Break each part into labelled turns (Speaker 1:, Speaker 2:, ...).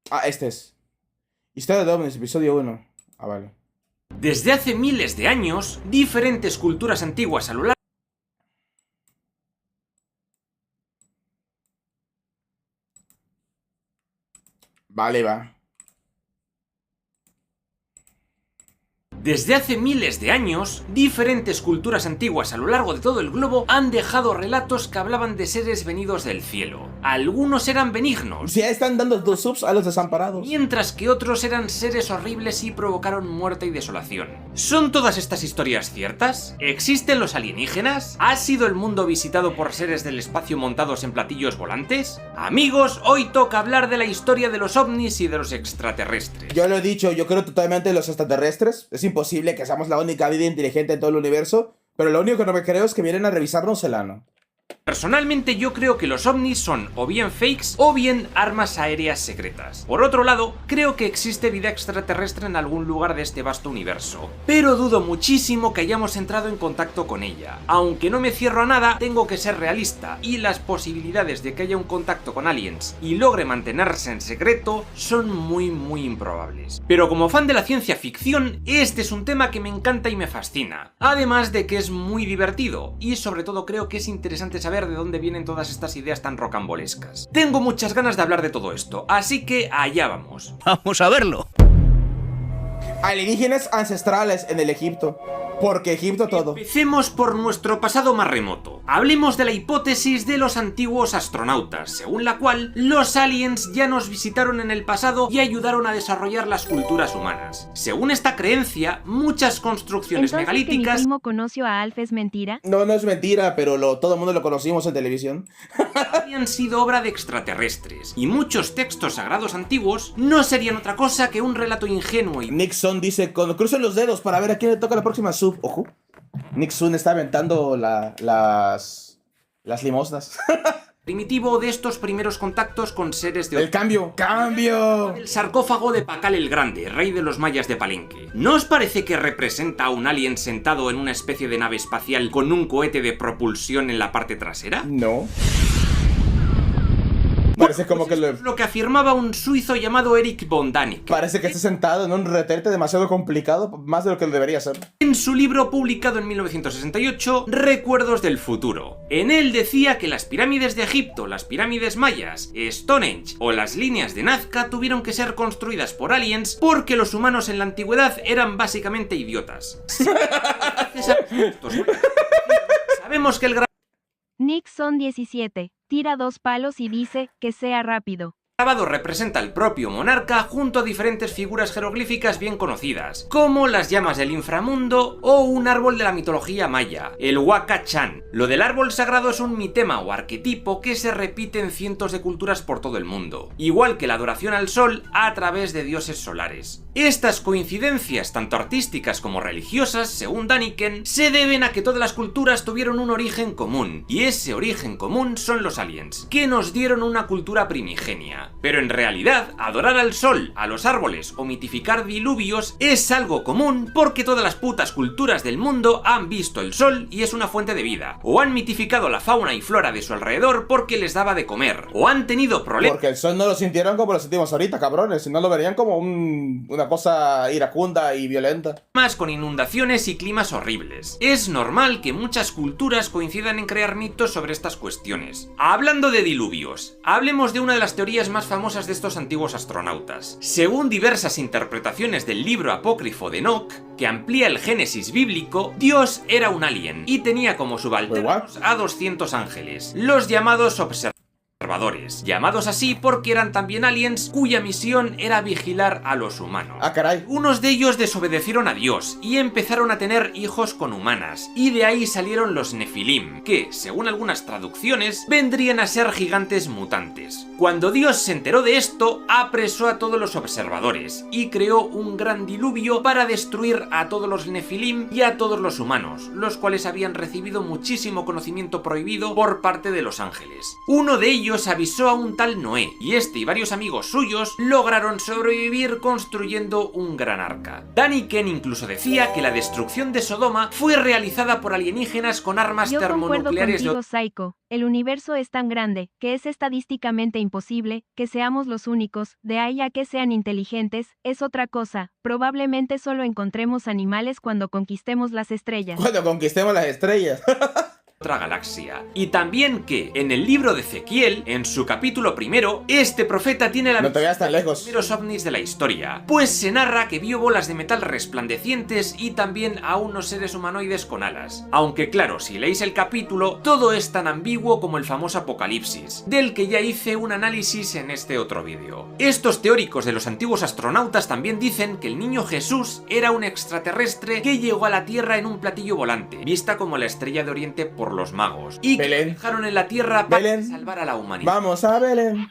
Speaker 1: Ah, este es. Historia de ovnis, episodio 1. Ah, vale.
Speaker 2: Desde hace miles de años, diferentes culturas antiguas a lo largo
Speaker 1: Vale, va.
Speaker 2: Desde hace miles de años, diferentes culturas antiguas a lo largo de todo el globo han dejado relatos que hablaban de seres venidos del cielo. Algunos eran benignos,
Speaker 1: Si ya están dando 2 subs a los desamparados.
Speaker 2: mientras que otros eran seres horribles y provocaron muerte y desolación. ¿Son todas estas historias ciertas? ¿Existen los alienígenas? ¿Ha sido el mundo visitado por seres del espacio montados en platillos volantes? Amigos, hoy toca hablar de la historia de los ovnis y de los extraterrestres.
Speaker 1: Yo lo he dicho, yo creo totalmente en los extraterrestres. Es imposible que seamos la única vida inteligente en todo el universo. Pero lo único que no me creo es que vienen a revisarnos el ano.
Speaker 2: Personalmente yo creo que los ovnis son o bien fakes o bien armas aéreas secretas. Por otro lado, creo que existe vida extraterrestre en algún lugar de este vasto universo, pero dudo muchísimo que hayamos entrado en contacto con ella. Aunque no me cierro a nada, tengo que ser realista, y las posibilidades de que haya un contacto con aliens y logre mantenerse en secreto son muy improbables. Pero como fan de la ciencia ficción, este es un tema que me encanta y me fascina, además de que es muy divertido, y sobre todo creo que es interesante saber de dónde vienen todas estas ideas tan rocambolescas. Tengo muchas ganas de hablar de todo esto, así que allá vamos.
Speaker 3: Vamos a verlo.
Speaker 1: Alienígenas ancestrales en el Egipto. Porque Egipto todo.
Speaker 2: Empecemos por nuestro pasado más remoto. Hablemos de la hipótesis de los antiguos astronautas, según la cual los aliens ya nos visitaron en el pasado y ayudaron a desarrollar las culturas humanas. Según esta creencia, muchas construcciones
Speaker 4: Entonces,
Speaker 2: megalíticas
Speaker 4: ¿que mi primo conoció a Alf es mentira?
Speaker 1: No, no es mentira, pero todo el mundo lo conocimos en televisión.
Speaker 2: habían sido obra de extraterrestres, y muchos textos sagrados antiguos no serían otra cosa que un relato ingenuo y
Speaker 1: Nixon dice, cuando crucen los dedos para ver a quién le toca la próxima sub. Ojo. Nixon está aventando las limosnas.
Speaker 2: primitivo de estos primeros contactos con seres de
Speaker 1: El cambio. ¡Cambio!
Speaker 2: el sarcófago de Pacal el Grande, rey de los mayas de Palenque. ¿No os parece que representa a un alien sentado en una especie de nave espacial con un cohete de propulsión en la parte trasera?
Speaker 1: No. Parece como que
Speaker 2: Lo que afirmaba un suizo llamado Eric von Däniken
Speaker 1: parece que está sentado en un retrete demasiado complicado, más de lo que debería ser.
Speaker 2: en su libro publicado en 1968, Recuerdos del futuro. En él decía que las pirámides de Egipto, las pirámides mayas, Stonehenge o las líneas de Nazca tuvieron que ser construidas por aliens porque los humanos en la antigüedad eran básicamente idiotas. Sabemos que el
Speaker 4: Nixon 17. Tira 2 palos y dice que sea rápido.
Speaker 2: grabado representa al propio monarca junto a diferentes figuras jeroglíficas bien conocidas, como las llamas del inframundo o un árbol de la mitología maya, el Waka-chan. Lo del árbol sagrado es un mitema o arquetipo que se repite en cientos de culturas por todo el mundo, igual que la adoración al sol a través de dioses solares. Estas coincidencias, tanto artísticas como religiosas, según Däniken, se deben a que todas las culturas tuvieron un origen común, y ese origen común son los aliens, que nos dieron una cultura primigenia. Pero en realidad, adorar al sol, a los árboles o mitificar diluvios es algo común porque todas las putas culturas del mundo han visto el sol y es una fuente de vida, o han mitificado la fauna y flora de su alrededor porque les daba de comer, o han tenido problemas
Speaker 1: Porque el sol no lo sintieron como lo sentimos ahorita, cabrones. Si no lo verían como una cosa iracunda y violenta.
Speaker 2: con inundaciones y climas horribles. Es normal que muchas culturas coincidan en crear mitos sobre estas cuestiones. Hablando de diluvios, hablemos de una de las teorías más famosas de estos antiguos astronautas. Según diversas interpretaciones del libro apócrifo de Enoch, que amplía el Génesis bíblico, Dios era un alien y tenía como subalternos a 200 ángeles, los llamados observadores, llamados así porque eran también aliens cuya misión era vigilar a los humanos.
Speaker 1: Ah, caray.
Speaker 2: Unos de ellos desobedecieron a Dios y empezaron a tener hijos con humanas, y de ahí salieron los Nefilim, que, según algunas traducciones, vendrían a ser gigantes mutantes. Cuando Dios se enteró de esto, apresó a todos los observadores y creó un gran diluvio para destruir a todos los Nefilim y a todos los humanos, los cuales habían recibido muchísimo conocimiento prohibido por parte de los ángeles. Uno de ellos ellos avisó a un tal Noé, y este y varios amigos suyos lograron sobrevivir construyendo un gran arca. Danny Ken incluso decía que la destrucción de Sodoma fue realizada por alienígenas con armas
Speaker 4: Yo concuerdo
Speaker 2: termonucleares.
Speaker 4: contigo, Psycho. El universo es tan grande, que es estadísticamente imposible que seamos los únicos, de ahí a que sean inteligentes, es otra cosa. Probablemente solo encontremos animales cuando conquistemos las estrellas.
Speaker 1: Cuando conquistemos las estrellas.
Speaker 2: Otra galaxia. Y también que en el libro de Ezequiel, en su capítulo primero, este profeta tiene la
Speaker 1: No te veas tan
Speaker 2: visión de los
Speaker 1: lejos.
Speaker 2: primeros ovnis de la historia, pues se narra que vio bolas de metal resplandecientes y también a unos seres humanoides con alas. Aunque claro, si leéis el capítulo, todo es tan ambiguo como el famoso Apocalipsis, del que ya hice un análisis en este otro vídeo. Estos teóricos de los antiguos astronautas también dicen que el niño Jesús era un extraterrestre que llegó a la Tierra en un platillo volante, vista como la estrella de Oriente por los magos, y que
Speaker 1: Belén.
Speaker 2: dejaron en la Tierra para
Speaker 1: Belén.
Speaker 2: salvar a la humanidad.
Speaker 1: Vamos a Belén.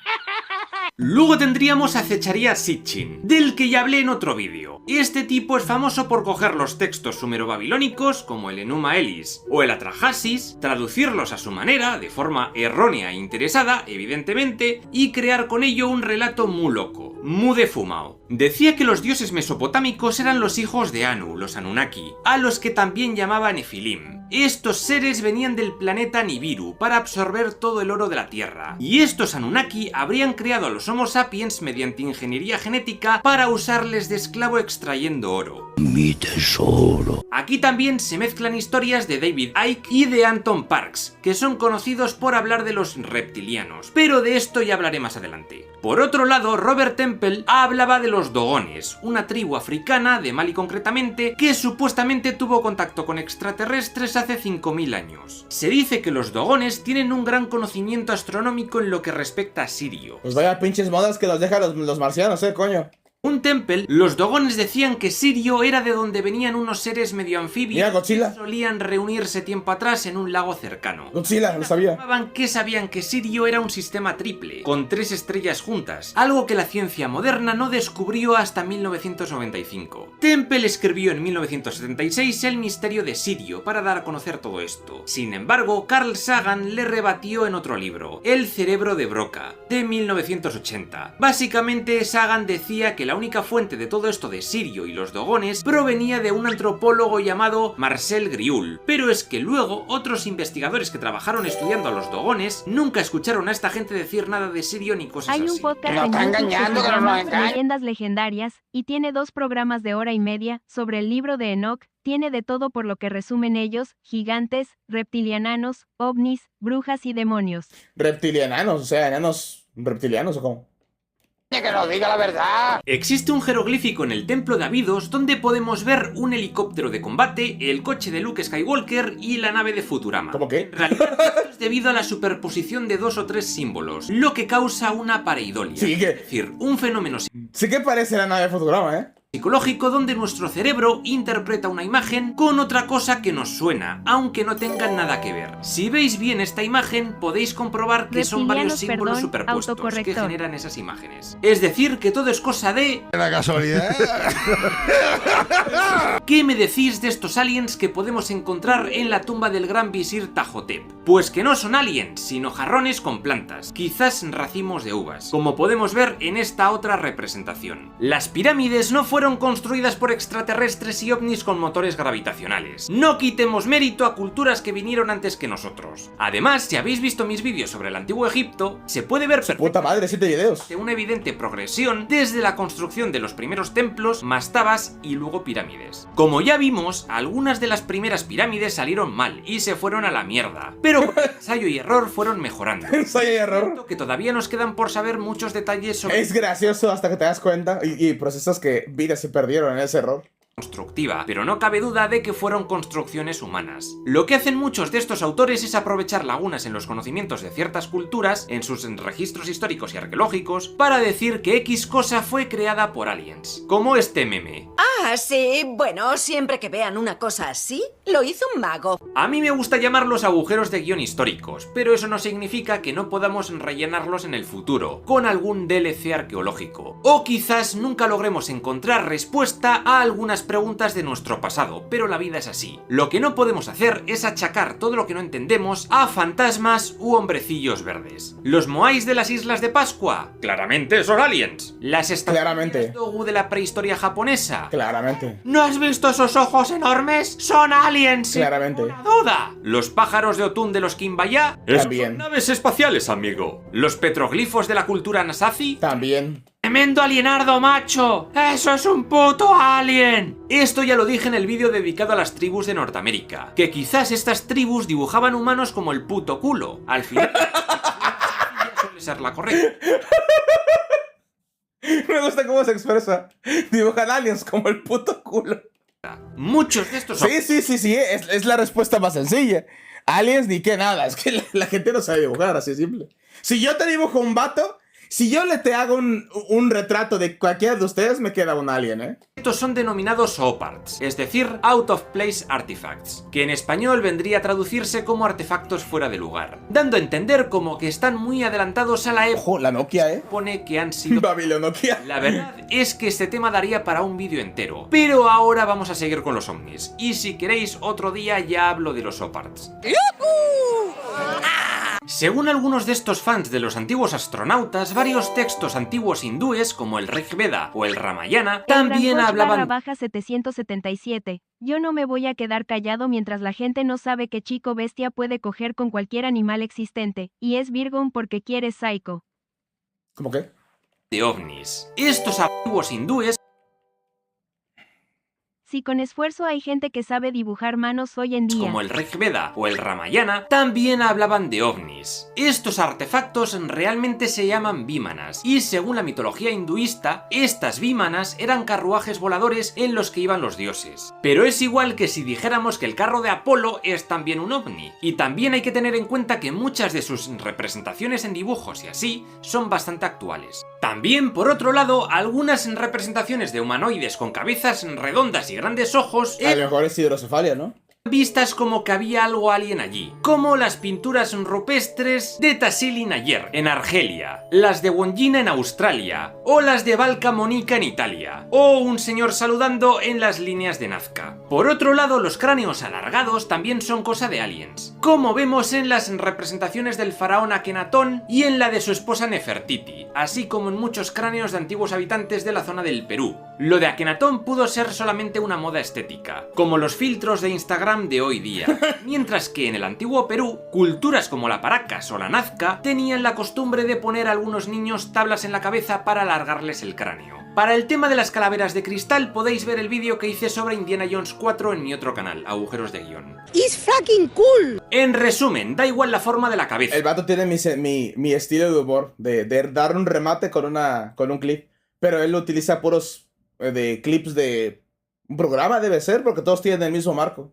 Speaker 2: Luego tendríamos a Zecharia Sitchin, del que ya hablé en otro vídeo. Este tipo es famoso por coger los textos sumero-babilónicos, como el Enuma Elis o el Atrahasis, traducirlos a su manera, de forma errónea e interesada, evidentemente, y crear con ello un relato muy loco, muy de fumao. Decía que los dioses mesopotámicos eran los hijos de Anu, los Anunnaki, a los que también llamaba Nefilim. Estos seres venían del planeta Nibiru para absorber todo el oro de la Tierra, y estos Anunnaki habrían creado a los Homo sapiens mediante ingeniería genética para usarles de esclavo extrayendo oro.
Speaker 3: Mi tesoro.
Speaker 2: Aquí también se mezclan historias de David Icke y de Anton Parks, que son conocidos por hablar de los reptilianos, pero de esto ya hablaré más adelante. Por otro lado, Robert Temple hablaba de los Dogones, una tribu africana, de Mali concretamente, que supuestamente tuvo contacto con extraterrestres hace 5000 años. Se dice que los Dogones tienen un gran conocimiento astronómico en lo que respecta a Sirio.
Speaker 1: Pues vaya pinches modas que los dejan los marcianos, coño.
Speaker 2: Un Temple, los Dogones decían que Sirio era de donde venían unos seres medio anfibios
Speaker 1: Mira, Godzilla.
Speaker 2: que solían reunirse tiempo atrás en un lago cercano.
Speaker 1: Godzilla, lo sabía.
Speaker 2: Afirmaban que sabían que Sirio era un sistema triple, con 3 estrellas juntas, algo que la ciencia moderna no descubrió hasta 1995. Temple escribió en 1976 El misterio de Sirio para dar a conocer todo esto. Sin embargo, Carl Sagan le rebatió en otro libro, El cerebro de Broca, de 1980. Básicamente, Sagan decía que la única fuente de todo esto de Sirio y los Dogones provenía de un antropólogo llamado Marcel Griul, pero es que luego otros investigadores que trabajaron estudiando a los Dogones nunca escucharon a esta gente decir nada de Sirio ni cosas
Speaker 4: Hay un
Speaker 2: así.
Speaker 4: podcast
Speaker 3: Nos
Speaker 4: en
Speaker 3: está
Speaker 4: YouTube que
Speaker 3: engañando,
Speaker 4: se
Speaker 3: que nos
Speaker 4: llama
Speaker 3: engaña.
Speaker 4: Leyendas Legendarias, y tiene 2 programas de hora y media sobre el libro de Enoch. Tiene de todo por lo que resumen ellos: gigantes, reptiliananos, ovnis, brujas y demonios.
Speaker 1: Reptilianos, o sea, enanos reptilianos o cómo.
Speaker 3: Que nos diga la verdad.
Speaker 2: Existe un jeroglífico en el templo de Abidos donde podemos ver un helicóptero de combate, el coche de Luke Skywalker y la nave de Futurama.
Speaker 1: ¿Cómo qué?
Speaker 2: En realidad esto es debido a la superposición de 2 o 3 símbolos, lo que causa una pareidolia.
Speaker 1: Sí, que-
Speaker 2: Es decir, un fenómeno
Speaker 1: Sí que parece la nave de Futurama,
Speaker 2: psicológico donde nuestro cerebro interpreta una imagen con otra cosa que nos suena, aunque no tengan nada que ver. Si veis bien esta imagen, podéis comprobar que son varios
Speaker 4: Reptilianos,
Speaker 2: símbolos
Speaker 4: perdón,
Speaker 2: superpuestos que
Speaker 4: autocorrector.
Speaker 2: generan esas imágenes. Es decir, que todo es cosa de...
Speaker 5: La casualidad.
Speaker 2: ¿Qué me decís de estos aliens que podemos encontrar en la tumba del gran visir Tajotep? Pues que no son aliens, sino jarrones con plantas, quizás racimos de uvas, como podemos ver en esta otra representación. Las pirámides no fueron construidas por extraterrestres y ovnis con motores gravitacionales. No quitemos mérito a culturas que vinieron antes que nosotros. Además, si habéis visto mis vídeos sobre el antiguo Egipto, se puede ver
Speaker 1: Puta madre, 7 videos.
Speaker 2: una evidente progresión desde la construcción de los primeros templos, mastabas y luego pirámides. Como ya vimos, algunas de las primeras pirámides salieron mal y se fueron a la mierda, pero por ensayo y error fueron mejorando.
Speaker 1: Ensayo y error.
Speaker 2: Que todavía nos quedan por saber muchos detalles sobre
Speaker 1: Es gracioso hasta que te das cuenta y procesos que vidas se perdieron en ese error.
Speaker 2: constructiva, pero no cabe duda de que fueron construcciones humanas. Lo que hacen muchos de estos autores es aprovechar lagunas en los conocimientos de ciertas culturas, en sus registros históricos y arqueológicos, para decir que X cosa fue creada por aliens. Como este meme.
Speaker 6: Ah, sí, bueno, siempre que vean una cosa así, lo hizo un mago.
Speaker 2: A mí me gusta llamarlos agujeros de guión históricos, pero eso no significa que no podamos rellenarlos en el futuro, con algún DLC arqueológico. O quizás nunca logremos encontrar respuesta a algunas preguntas de nuestro pasado, pero la vida es así. Lo que no podemos hacer es achacar todo lo que no entendemos a fantasmas u hombrecillos verdes. ¿Los moais de las Islas de Pascua? Claramente son aliens. ¿Las
Speaker 1: Claramente.
Speaker 2: estatuas Dogu de la prehistoria japonesa?
Speaker 1: Claramente.
Speaker 2: ¿No has visto esos ojos enormes? ¡Son aliens! sin
Speaker 1: Claramente.
Speaker 2: ninguna duda! ¿Los pájaros de Otún de los Kimbaya?
Speaker 1: También.
Speaker 2: Son naves espaciales, amigo. ¿Los petroglifos de la cultura Nasazi?
Speaker 1: También.
Speaker 2: ¡Tremendo alienardo, macho! ¡Eso es un puto alien! Esto ya lo dije en el vídeo dedicado a las tribus de Norteamérica, que quizás estas tribus dibujaban humanos como el puto culo. Al final, suele ser la correcta.
Speaker 1: Me gusta cómo se expresa. Dibujan aliens como el puto culo.
Speaker 2: Muchos de estos
Speaker 1: Sí. Es la respuesta más sencilla. Aliens ni que nada. Es que la gente no sabe dibujar, así de simple. Si yo te dibujo un vato, si yo te hago un retrato de cualquiera de ustedes, me queda un alien, ¿eh?
Speaker 2: Estos son denominados OPARTs, es decir, Out of Place Artifacts, que en español vendría a traducirse como artefactos fuera de lugar, dando a entender como que están muy adelantados a la época.
Speaker 1: Ojo, la Nokia, ¿eh?
Speaker 2: Supone que han sido...
Speaker 1: Babilonokia.
Speaker 2: La verdad es que este tema daría para un vídeo entero, pero ahora vamos a seguir con los ovnis, y si queréis otro día ya hablo de los OPARTs. Según algunos de estos fans de los antiguos astronautas, varios textos antiguos hindúes, como el Rig Veda o el Ramayana, también hablaban...
Speaker 4: Baja 777. Yo no me voy a quedar callado mientras la gente no sabe que Chico Bestia puede coger con cualquier animal existente, y es Virgo porque quiere Psycho.
Speaker 1: ¿Cómo qué?
Speaker 2: de ovnis. Estos antiguos hindúes...
Speaker 4: Si con esfuerzo hay gente que sabe dibujar manos hoy en día,
Speaker 2: como el Rig Veda o el Ramayana, también hablaban de ovnis. Estos artefactos realmente se llaman vímanas, y según la mitología hinduista, estas vímanas eran carruajes voladores en los que iban los dioses. Pero es igual que si dijéramos que el carro de Apolo es también un ovni, y también hay que tener en cuenta que muchas de sus representaciones en dibujos y así son bastante actuales. También, por otro lado, algunas representaciones de humanoides con cabezas redondas y grandes ojos
Speaker 1: A lo mejor es hidrocefalia, ¿no?
Speaker 2: vistas como que había algo alien allí, como las pinturas rupestres de Tassili Nayer en Argelia, las de Wonjina en Australia, o las de Valca Monica en Italia, o un señor saludando en las líneas de Nazca. Por otro lado, los cráneos alargados también son cosa de aliens, como vemos en las representaciones del faraón Akenatón y en la de su esposa Nefertiti, así como en muchos cráneos de antiguos habitantes de la zona del Perú. Lo de Akenatón pudo ser solamente una moda estética, como los filtros de Instagram de hoy día, mientras que en el antiguo Perú, culturas como la Paracas o la Nazca tenían la costumbre de poner a algunos niños tablas en la cabeza para alargarles el cráneo. Para el tema de las calaveras de cristal podéis ver el vídeo que hice sobre Indiana Jones 4 en mi otro canal, Agujeros de Guión.
Speaker 5: It's fucking cool.
Speaker 2: En resumen, da igual la forma de la cabeza.
Speaker 1: El vato tiene mi estilo de humor, de dar un remate con un clip, pero él utiliza puros de clips de un programa, debe ser, porque todos tienen el mismo marco.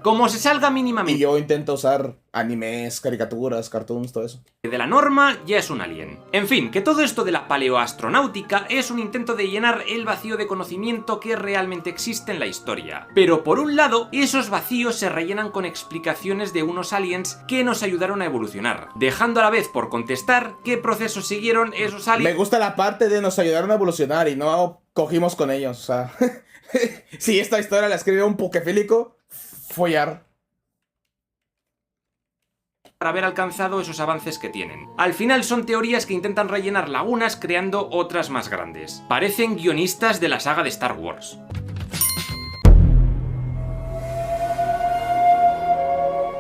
Speaker 2: Como se salga
Speaker 1: Y
Speaker 2: mínimamente
Speaker 1: yo intento usar animes, caricaturas, cartoons, todo eso.
Speaker 2: de la norma, ya es un alien. En fin, que todo esto de la paleoastronáutica es un intento de llenar el vacío de conocimiento que realmente existe en la historia. Pero por un lado, esos vacíos se rellenan con explicaciones de unos aliens que nos ayudaron a evolucionar, dejando a la vez por contestar qué procesos siguieron esos aliens.
Speaker 1: Me gusta la parte de nos ayudaron a evolucionar y no cogimos con ellos, o sea... Si esta historia la escribió un pokefílico, follar.
Speaker 2: Para haber alcanzado esos avances que tienen. Al final son teorías que intentan rellenar lagunas creando otras más grandes. Parecen guionistas de la saga de Star Wars.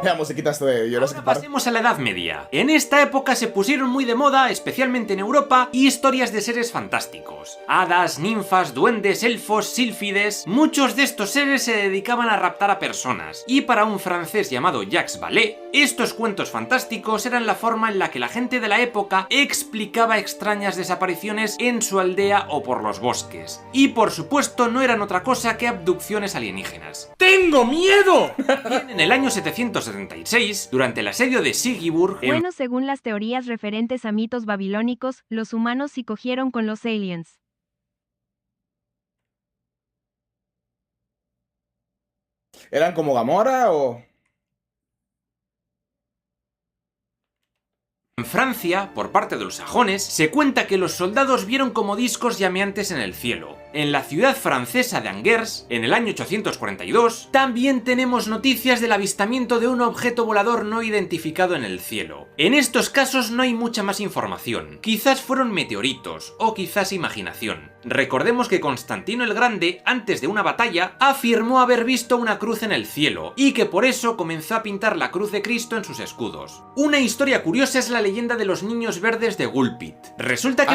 Speaker 1: La musiquita esta de Jurassic
Speaker 2: Ahora
Speaker 1: Park.
Speaker 2: pasemos a la Edad Media. En esta época se pusieron muy de moda, especialmente en Europa, historias de seres fantásticos. Hadas, ninfas, duendes, elfos, sílfides... Muchos de estos seres se dedicaban a raptar a personas, y para un francés llamado Jacques Vallée, estos cuentos fantásticos eran la forma en la que la gente de la época explicaba extrañas desapariciones en su aldea o por los bosques. Y por supuesto no eran otra cosa que abducciones alienígenas. ¡Tengo miedo! Bien, en el año 776, durante el asedio de Sigiburg,
Speaker 4: bueno, según las teorías referentes a mitos babilónicos, los humanos sí cogieron con los aliens.
Speaker 1: ¿Eran como Gamora o...?
Speaker 2: En Francia, por parte de los sajones, se cuenta que los soldados vieron como discos llameantes en el cielo. En la ciudad francesa de Angers, en el año 842, también tenemos noticias del avistamiento de un objeto volador no identificado en el cielo. En estos casos no hay mucha más información, quizás fueron meteoritos o quizás imaginación. Recordemos que Constantino el Grande, antes de una batalla, afirmó haber visto una cruz en el cielo y que por eso comenzó a pintar la cruz de Cristo en sus escudos. Una historia curiosa es la leyenda de los niños verdes de Gulpit. Resulta que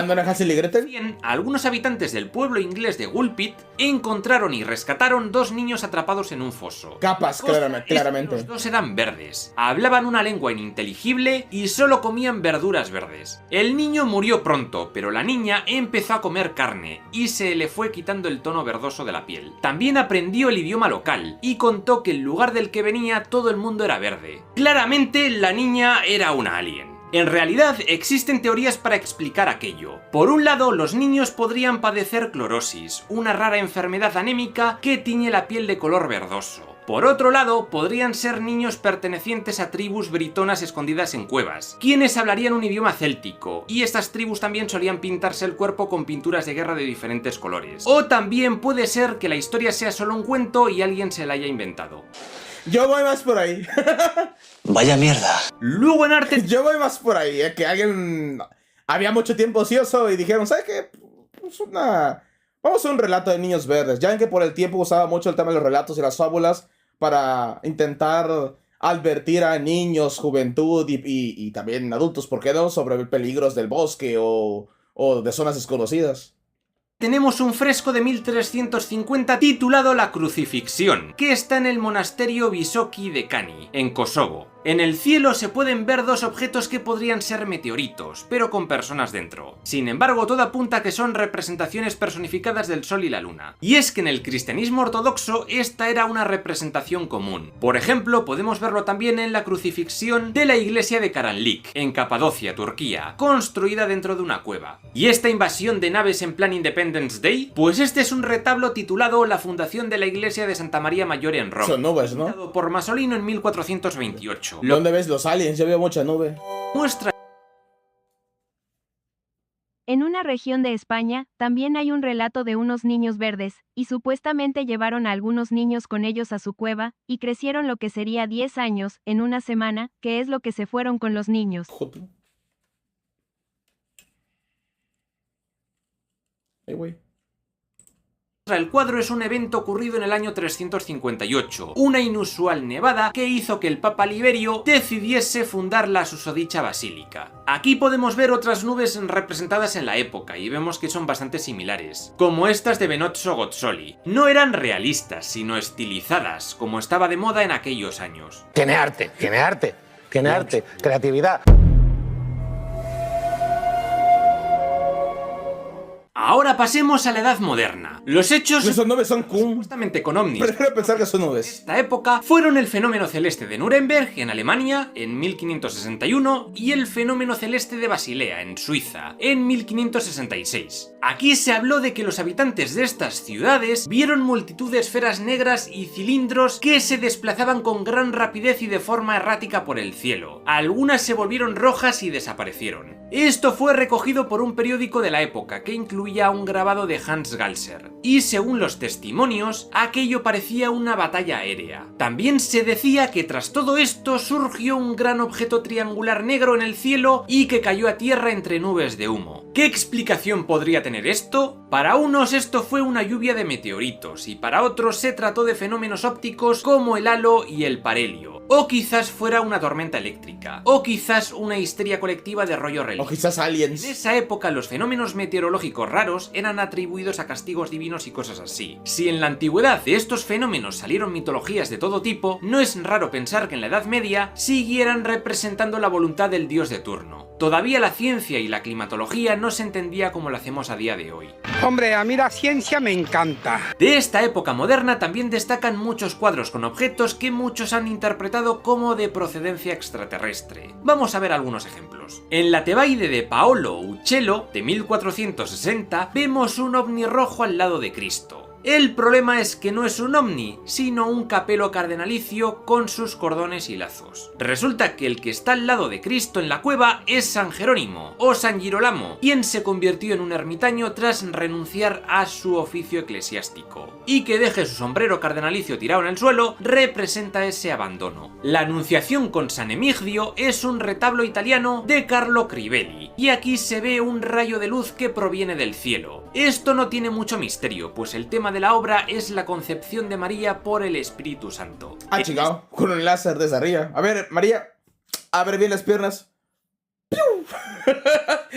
Speaker 2: algunos habitantes del pueblo inglés de Gulpit encontraron y rescataron dos niños atrapados en un foso.
Speaker 1: Capas, claramente.
Speaker 2: Los dos eran verdes, hablaban una lengua ininteligible y solo comían verduras verdes. El niño murió pronto, pero la niña empezó a comer carne y se le fue quitando el tono verdoso de la piel. También aprendió el idioma local y contó que el lugar del que venía todo el mundo era verde. Claramente la niña era una alien. En realidad, existen teorías para explicar aquello. Por un lado, los niños podrían padecer clorosis, una rara enfermedad anémica que tiñe la piel de color verdoso. Por otro lado, podrían ser niños pertenecientes a tribus britonas escondidas en cuevas, quienes hablarían un idioma céltico, y estas tribus también solían pintarse el cuerpo con pinturas de guerra de diferentes colores. O también puede ser que la historia sea solo un cuento y alguien se la haya inventado.
Speaker 1: Yo voy más por ahí.
Speaker 3: Vaya mierda.
Speaker 2: Luego en arte...
Speaker 1: Yo voy más por ahí, que alguien... Había mucho tiempo ocioso y dijeron, ¿sabes qué? Pues vamos a hacer un relato de niños verdes. Ya ven que por el tiempo usaba mucho el tema de los relatos y las fábulas para intentar advertir a niños, juventud y también adultos, ¿por qué no?, sobre peligros del bosque o de zonas desconocidas.
Speaker 2: Tenemos un fresco de 1350 titulado La Crucifixión, que está en el monasterio Visoki de Kani, en Kosovo. En el cielo se pueden ver dos objetos que podrían ser meteoritos, pero con personas dentro. Sin embargo, todo apunta a que son representaciones personificadas del sol y la luna. Y es que en el cristianismo ortodoxo esta era una representación común. Por ejemplo, podemos verlo también en la crucifixión de la iglesia de Karanlik, en Capadocia, Turquía, construida dentro de una cueva. ¿Y esta invasión de naves en plan Independence Day? Pues este es un retablo titulado La fundación de la iglesia de Santa María Mayor en Roma.
Speaker 1: Son nubes, ¿no?
Speaker 2: Pintado por Masolino en 1428.
Speaker 1: ¿Dónde ves los aliens? Yo veo mucha nube.
Speaker 2: Muestra.
Speaker 4: En una región de España, también hay un relato de unos niños verdes, y supuestamente llevaron a algunos niños con ellos a su cueva, y crecieron lo que sería 10 años, en una semana, que es lo que se fueron con los niños.
Speaker 1: Joder. Güey.
Speaker 2: El cuadro es un evento ocurrido en el año 358, una inusual nevada que hizo que el Papa Liberio decidiese fundar la susodicha basílica. Aquí podemos ver otras nubes representadas en la época y vemos que son bastante similares, como estas de Benozzo Gozzoli. No eran realistas, sino estilizadas, como estaba de moda en aquellos años.
Speaker 3: Tiene arte, creatividad.
Speaker 2: Ahora pasemos a la Edad Moderna. Los hechos...
Speaker 1: Esas nubes son
Speaker 2: supuestamente con ovnis.
Speaker 1: Prefiero pensar que son nubes.
Speaker 2: En esta época fueron el fenómeno celeste de Nuremberg, en Alemania, en 1561, y el fenómeno celeste de Basilea, en Suiza, en 1566. Aquí se habló de que los habitantes de estas ciudades vieron multitud de esferas negras y cilindros que se desplazaban con gran rapidez y de forma errática por el cielo. Algunas se volvieron rojas y desaparecieron. Esto fue recogido por un periódico de la época, que incluía un grabado de Hans Galser. Y según los testimonios, aquello parecía una batalla aérea. También se decía que tras todo esto surgió un gran objeto triangular negro en el cielo y que cayó a tierra entre nubes de humo. ¿Qué explicación podría tener esto? Para unos esto fue una lluvia de meteoritos y para otros se trató de fenómenos ópticos como el halo y el parhelio. O quizás fuera una tormenta eléctrica. O quizás una histeria colectiva de rollo religioso.
Speaker 1: O quizás aliens.
Speaker 2: En esa época los fenómenos meteorológicos raros eran atribuidos a castigos divinos y cosas así. Si en la antigüedad de estos fenómenos salieron mitologías de todo tipo, no es raro pensar que en la Edad Media siguieran representando la voluntad del dios de turno. Todavía la ciencia y la climatología no se entendía como lo hacemos a día de hoy.
Speaker 5: Hombre, a mí la ciencia me encanta.
Speaker 2: De esta época moderna también destacan muchos cuadros con objetos que muchos han interpretado como de procedencia extraterrestre. Vamos a ver algunos ejemplos. En la Tebaide de Paolo Uccello, de 1460, vemos un ovni rojo al lado de Cristo. El problema es que no es un ovni, sino un capelo cardenalicio con sus cordones y lazos. Resulta que el que está al lado de Cristo en la cueva es San Jerónimo, o San Girolamo, quien se convirtió en un ermitaño tras renunciar a su oficio eclesiástico. Y que deje su sombrero cardenalicio tirado en el suelo representa ese abandono. La Anunciación con San Emigdio es un retablo italiano de Carlo Crivelli, y aquí se ve un rayo de luz que proviene del cielo. Esto no tiene mucho misterio, pues el tema de la obra es la concepción de María por el Espíritu Santo.
Speaker 1: Ah, chingado, con un láser desde arriba. A ver, María, abre bien las piernas.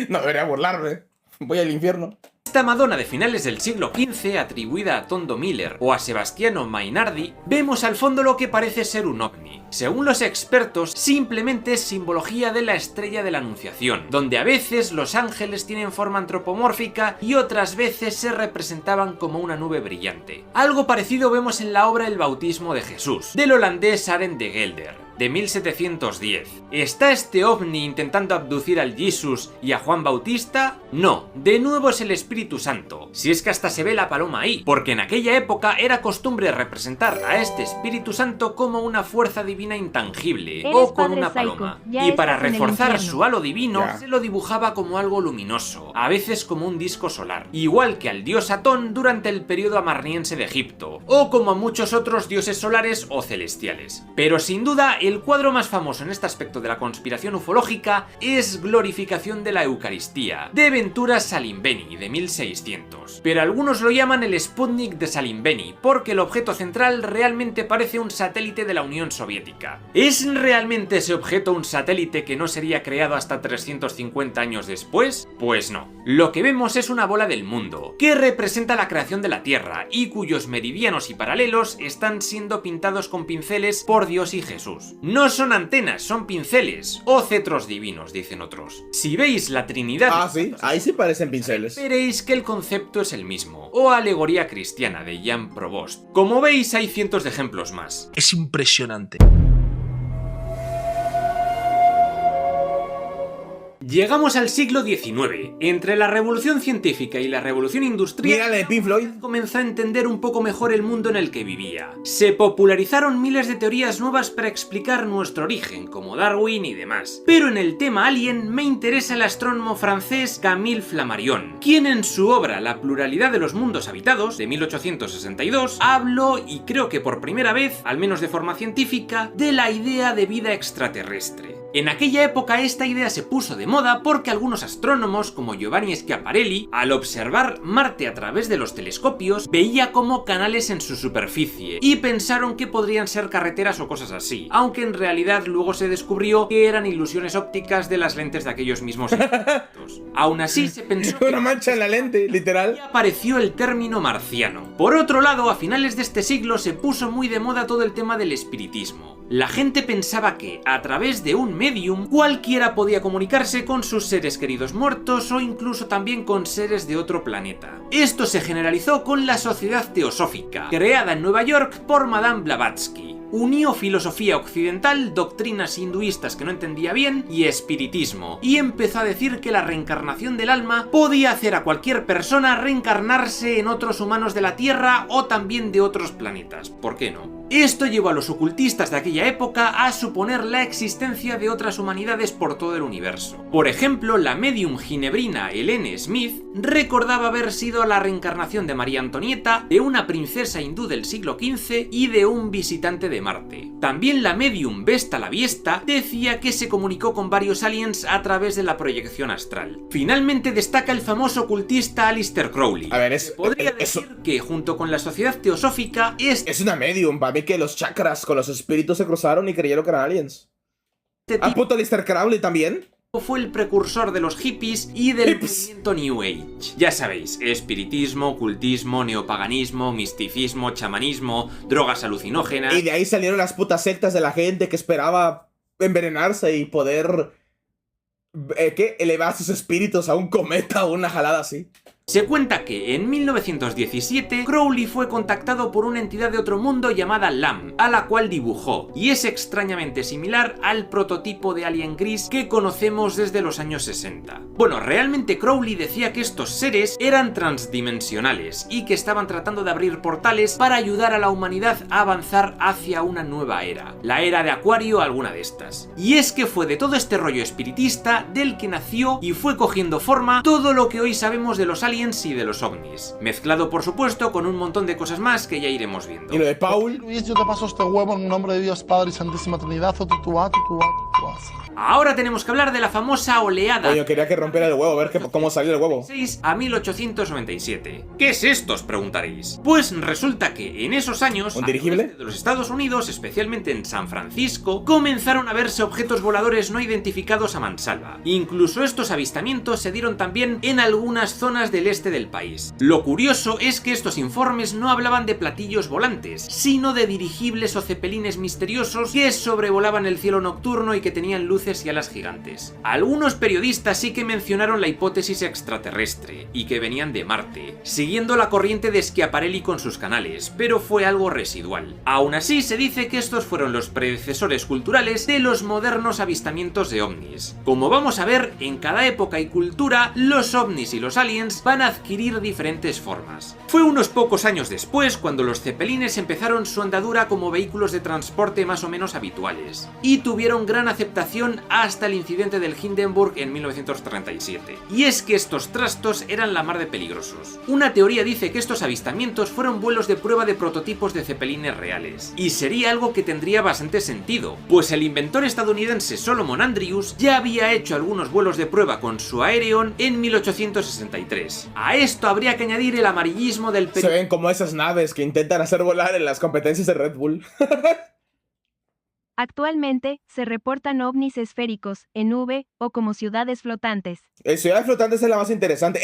Speaker 1: No debería burlarme. Voy al infierno.
Speaker 2: Esta Madonna de finales del siglo XV, atribuida a Tondo Miller o a Sebastiano Mainardi, vemos al fondo lo que parece ser un ovni. Según los expertos, simplemente es simbología de la estrella de la Anunciación, donde a veces los ángeles tienen forma antropomórfica y otras veces se representaban como una nube brillante. Algo parecido vemos en la obra El bautismo de Jesús, del holandés Arend de Gelder, de 1710. ¿Está este ovni intentando abducir al Jesús y a Juan Bautista? No, de nuevo es el Espíritu Santo. Si es que hasta se ve la paloma ahí, porque en aquella época era costumbre representar a este Espíritu Santo como una fuerza divina intangible, o con una paloma. Y para reforzar su halo divino, se lo dibujaba como algo luminoso, a veces como un disco solar, igual que al dios Atón durante el periodo amarniense de Egipto, o como a muchos otros dioses solares o celestiales. Pero sin duda, el cuadro más famoso en este aspecto de la conspiración ufológica es Glorificación de la Eucaristía, de Ventura Salimbeni, de 1600. Pero algunos lo llaman el Sputnik de Salimbeni, porque el objeto central realmente parece un satélite de la Unión Soviética. ¿Es realmente ese objeto un satélite que no sería creado hasta 350 años después? Pues no. Lo que vemos es una bola del mundo, que representa la creación de la Tierra, y cuyos meridianos y paralelos están siendo pintados con pinceles por Dios y Jesús. No son antenas, son pinceles, o cetros divinos, dicen otros. Si veis la Trinidad...
Speaker 1: Ah, sí, ahí sí parecen pinceles.
Speaker 2: Veréis que el concepto es el mismo, o alegoría cristiana de Jan Provost. Como veis, hay cientos de ejemplos más.
Speaker 7: Es impresionante.
Speaker 2: Llegamos al siglo XIX. Entre la revolución científica y la revolución industrial,
Speaker 1: Mira la de Pink Floyd.
Speaker 2: comenzó a entender un poco mejor el mundo en el que vivía. Se popularizaron miles de teorías nuevas para explicar nuestro origen, como Darwin y demás. Pero en el tema alien me interesa el astrónomo francés Camille Flammarion, quien en su obra La pluralidad de los mundos habitados, de 1862, habló, y creo que por primera vez, al menos de forma científica, de la idea de vida extraterrestre. En aquella época esta idea se puso de moda porque algunos astrónomos, como Giovanni Schiaparelli, al observar Marte a través de los telescopios, veía como canales en su superficie, y pensaron que podrían ser carreteras o cosas así, aunque en realidad luego se descubrió que eran ilusiones ópticas de las lentes de aquellos mismos instrumentos. Aún así se pensó
Speaker 1: Una mancha en la lente, literal.
Speaker 2: y apareció el término marciano. Por otro lado, a finales de este siglo se puso muy de moda todo el tema del espiritismo. La gente pensaba que, a través de un medium, cualquiera podía comunicarse con sus seres queridos muertos o incluso también con seres de otro planeta. Esto se generalizó con la Sociedad Teosófica, creada en Nueva York por Madame Blavatsky. Unió filosofía occidental, doctrinas hinduistas que no entendía bien y espiritismo, y empezó a decir que la reencarnación del alma podía hacer a cualquier persona reencarnarse en otros humanos de la Tierra o también de otros planetas. ¿Por qué no? Esto llevó a los ocultistas de aquella época a suponer la existencia de otras humanidades por todo el universo. Por ejemplo, la medium ginebrina Helene Smith recordaba haber sido la reencarnación de María Antonieta, de una princesa hindú del siglo XV y de un visitante de Marte. También la medium Vesta la Viesta decía que se comunicó con varios aliens a través de la proyección astral. Finalmente destaca el famoso ocultista Aleister Crowley.
Speaker 1: A ver,
Speaker 2: Podría decir que junto con la Sociedad Teosófica
Speaker 1: es una medium, para mí que los chakras con los espíritus se cruzaron y creyeron que eran aliens. ¿A puto Aleister Crowley también?
Speaker 2: Fue el precursor de los hippies y del movimiento New Age. Ya sabéis, espiritismo, ocultismo, neopaganismo, misticismo, chamanismo, drogas alucinógenas...
Speaker 1: Y de ahí salieron las putas sectas de la gente que esperaba envenenarse y poder... elevar sus espíritus a un cometa o una jalada así.
Speaker 2: Se cuenta que en 1917 Crowley fue contactado por una entidad de otro mundo llamada LAM, a la cual dibujó, y es extrañamente similar al prototipo de alien gris que conocemos desde los años 60. Bueno, realmente Crowley decía que estos seres eran transdimensionales y que estaban tratando de abrir portales para ayudar a la humanidad a avanzar hacia una nueva era, la era de Acuario, alguna de estas. Y es que fue de todo este rollo espiritista del que nació y fue cogiendo forma todo lo que hoy sabemos de los aliens y de los ovnis, mezclado por supuesto con un montón de cosas más que ya iremos viendo.
Speaker 1: Y lo de Paul.
Speaker 7: Luis, yo te paso este huevo en nombre de Dios Padre y Santísima Trinidad, tutúa.
Speaker 2: Ahora tenemos que hablar de la famosa oleada.
Speaker 1: Oye, quería que rompiera el huevo, a ver cómo salió el huevo.
Speaker 2: 6 a 1897. ¿Qué es esto, os preguntaréis? Pues resulta que en esos años,
Speaker 1: ¿un dirigible?
Speaker 2: de los Estados Unidos, especialmente en San Francisco, comenzaron a verse objetos voladores no identificados a mansalva. Incluso estos avistamientos se dieron también en algunas zonas del este del país. Lo curioso es que estos informes no hablaban de platillos volantes, sino de dirigibles o cepelines misteriosos que sobrevolaban el cielo nocturno y que tenían luces y alas gigantes. Algunos periodistas sí que mencionaron la hipótesis extraterrestre y que venían de Marte, siguiendo la corriente de Schiaparelli con sus canales, pero fue algo residual. Aún así se dice que estos fueron los predecesores culturales de los modernos avistamientos de ovnis. Como vamos a ver, en cada época y cultura, los ovnis y los aliens van a adquirir diferentes formas. Fue unos pocos años después cuando los cepelines empezaron su andadura como vehículos de transporte más o menos habituales, y tuvieron gran aceptación hasta el incidente del Hindenburg en 1937. Y es que estos trastos eran la mar de peligrosos. Una teoría dice que estos avistamientos fueron vuelos de prueba de prototipos de cepelines reales, y sería algo que tendría bastante sentido, pues el inventor estadounidense Solomon Andrews ya había hecho algunos vuelos de prueba con su Aerion en 1863. A esto habría que añadir el amarillismo del
Speaker 1: Se ven como esas naves que intentan hacer volar en las competencias de Red Bull.
Speaker 4: Actualmente, se reportan ovnis esféricos, en nube, o como ciudades flotantes.
Speaker 1: Ciudades flotantes es la más interesante.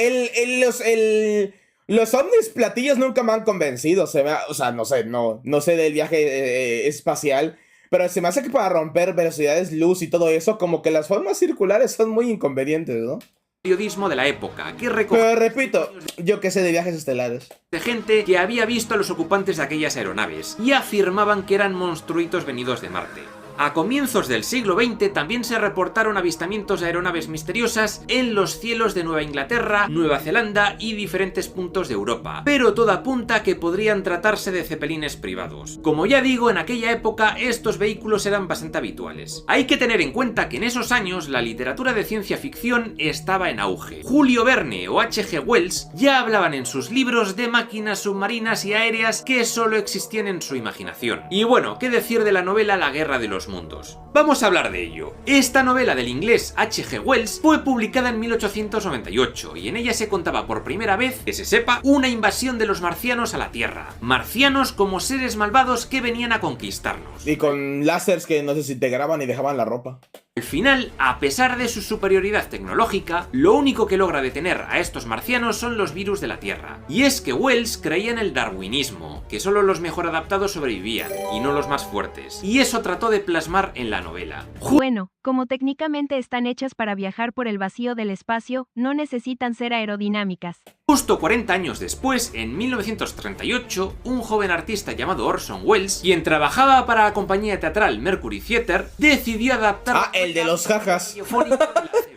Speaker 1: Los ovnis platillos nunca me han convencido. O sea, no sé del viaje espacial, pero se me hace que para romper velocidades luz y todo eso, como que las formas circulares son muy inconvenientes, ¿no?
Speaker 2: Periodismo de la época, que
Speaker 1: Pero repito, yo que sé de viajes estelares.
Speaker 2: De gente que había visto a los ocupantes de aquellas aeronaves y afirmaban que eran monstruitos venidos de Marte. A comienzos del siglo XX también se reportaron avistamientos de aeronaves misteriosas en los cielos de Nueva Inglaterra, Nueva Zelanda y diferentes puntos de Europa, pero todo apunta a que podrían tratarse de cepelines privados. Como ya digo, en aquella época estos vehículos eran bastante habituales. Hay que tener en cuenta que en esos años la literatura de ciencia ficción estaba en auge. Julio Verne o H.G. Wells ya hablaban en sus libros de máquinas submarinas y aéreas que solo existían en su imaginación. Y bueno, ¿qué decir de la novela La Guerra de los Mundos? Vamos a hablar de ello. Esta novela del inglés H.G. Wells fue publicada en 1898 y en ella se contaba por primera vez, que se sepa, una invasión de los marcianos a la Tierra. Marcianos como seres malvados que venían a conquistarnos.
Speaker 1: Y con láseres que no sé si te graban y dejaban la ropa.
Speaker 2: Al final, a pesar de su superioridad tecnológica, lo único que logra detener a estos marcianos son los virus de la Tierra. Y es que Wells creía en el darwinismo, que solo los mejor adaptados sobrevivían, y no los más fuertes. Y eso trató de plasmar en la novela.
Speaker 4: Bueno, como técnicamente están hechas para viajar por el vacío del espacio, no necesitan ser aerodinámicas.
Speaker 2: Justo 40 años después, en 1938, un joven artista llamado Orson Welles, quien trabajaba para la compañía teatral Mercury Theatre, decidió adaptar
Speaker 1: el de los jajas.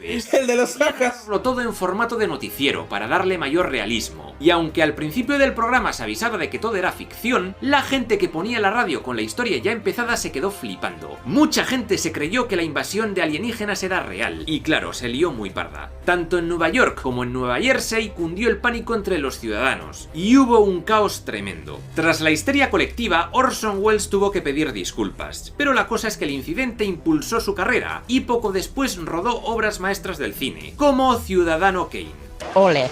Speaker 1: El de los jajas.
Speaker 2: Todo en formato de noticiero, para darle mayor realismo. Y aunque al principio del programa se avisaba de que todo era ficción, la gente que ponía la radio con la historia ya empezada se quedó flipando. Mucha gente se creyó que la invasión de alienígenas era real, y claro, se lió muy parda. Tanto en Nueva York como en Nueva Jersey cundió el pánico entre los ciudadanos, y hubo un caos tremendo. Tras la histeria colectiva, Orson Welles tuvo que pedir disculpas, pero la cosa es que el incidente impulsó su carrera, y poco después rodó obras maestras del cine, como Ciudadano Kane.
Speaker 8: Ole.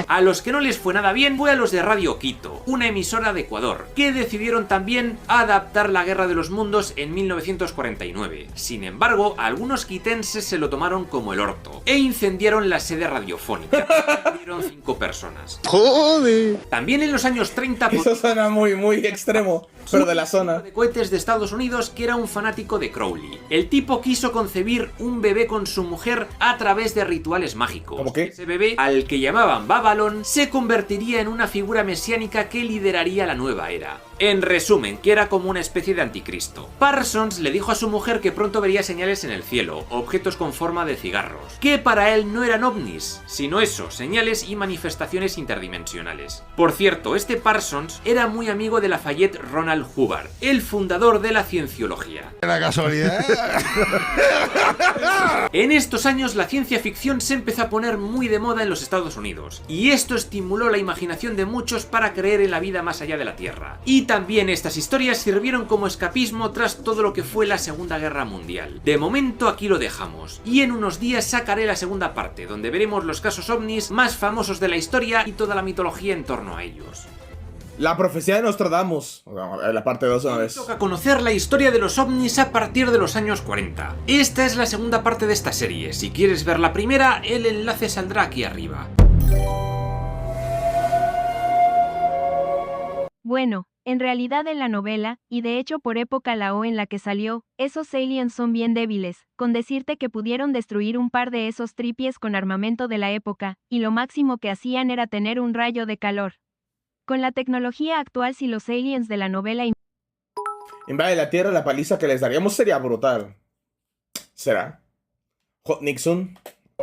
Speaker 2: A los que no les fue nada bien fue a los de Radio Quito, una emisora de Ecuador, que decidieron también adaptar la Guerra de los Mundos en 1949. Sin embargo, algunos quitenses se lo tomaron como el orto e incendiaron la sede radiofónica. Murieron 5 personas.
Speaker 7: ¡Joder!
Speaker 2: También en los años 30...
Speaker 1: Eso suena muy extremo, pero de la zona.
Speaker 2: De cohetes de Estados Unidos que era un fanático de Crowley. El tipo quiso concebir un bebé con su mujer a través de rituales mágicos.
Speaker 1: ¿Cómo qué?
Speaker 2: Ese bebé, al que llamaban Babylon, se convertiría en una figura mesiánica que lideraría la nueva era. En resumen, que era como una especie de anticristo. Parsons le dijo a su mujer que pronto vería señales en el cielo, objetos con forma de cigarros, que para él no eran ovnis, sino eso, señales y manifestaciones interdimensionales. Por cierto, este Parsons era muy amigo de Lafayette Ronald Hubbard, el fundador de la cienciología.
Speaker 7: La casualidad.
Speaker 2: En estos años la ciencia ficción se empezó a poner muy de moda en los Estados Unidos, y esto estimuló la imaginación de muchos para creer en la vida más allá de la Tierra. Y también estas historias sirvieron como escapismo tras todo lo que fue la Segunda Guerra Mundial. De momento aquí lo dejamos, y en unos días sacaré la segunda parte, donde veremos los casos ovnis más famosos de la historia y toda la mitología en torno a ellos.
Speaker 1: La profecía de Nostradamus, la parte 2 una vez.
Speaker 2: Toca conocer la historia de los ovnis a partir de los años 40. Esta es la segunda parte de esta serie. Si quieres ver la primera, el enlace saldrá aquí arriba.
Speaker 4: Bueno, en realidad en la novela, y de hecho por época la O en la que salió, esos aliens son bien débiles, con decirte que pudieron destruir un par de esos tripies con armamento de la época, y lo máximo que hacían era tener un rayo de calor. Con la tecnología actual, si los aliens de la novela
Speaker 1: Invade la Tierra, la paliza que les daríamos sería brutal. ¿Será? Hot Nixon.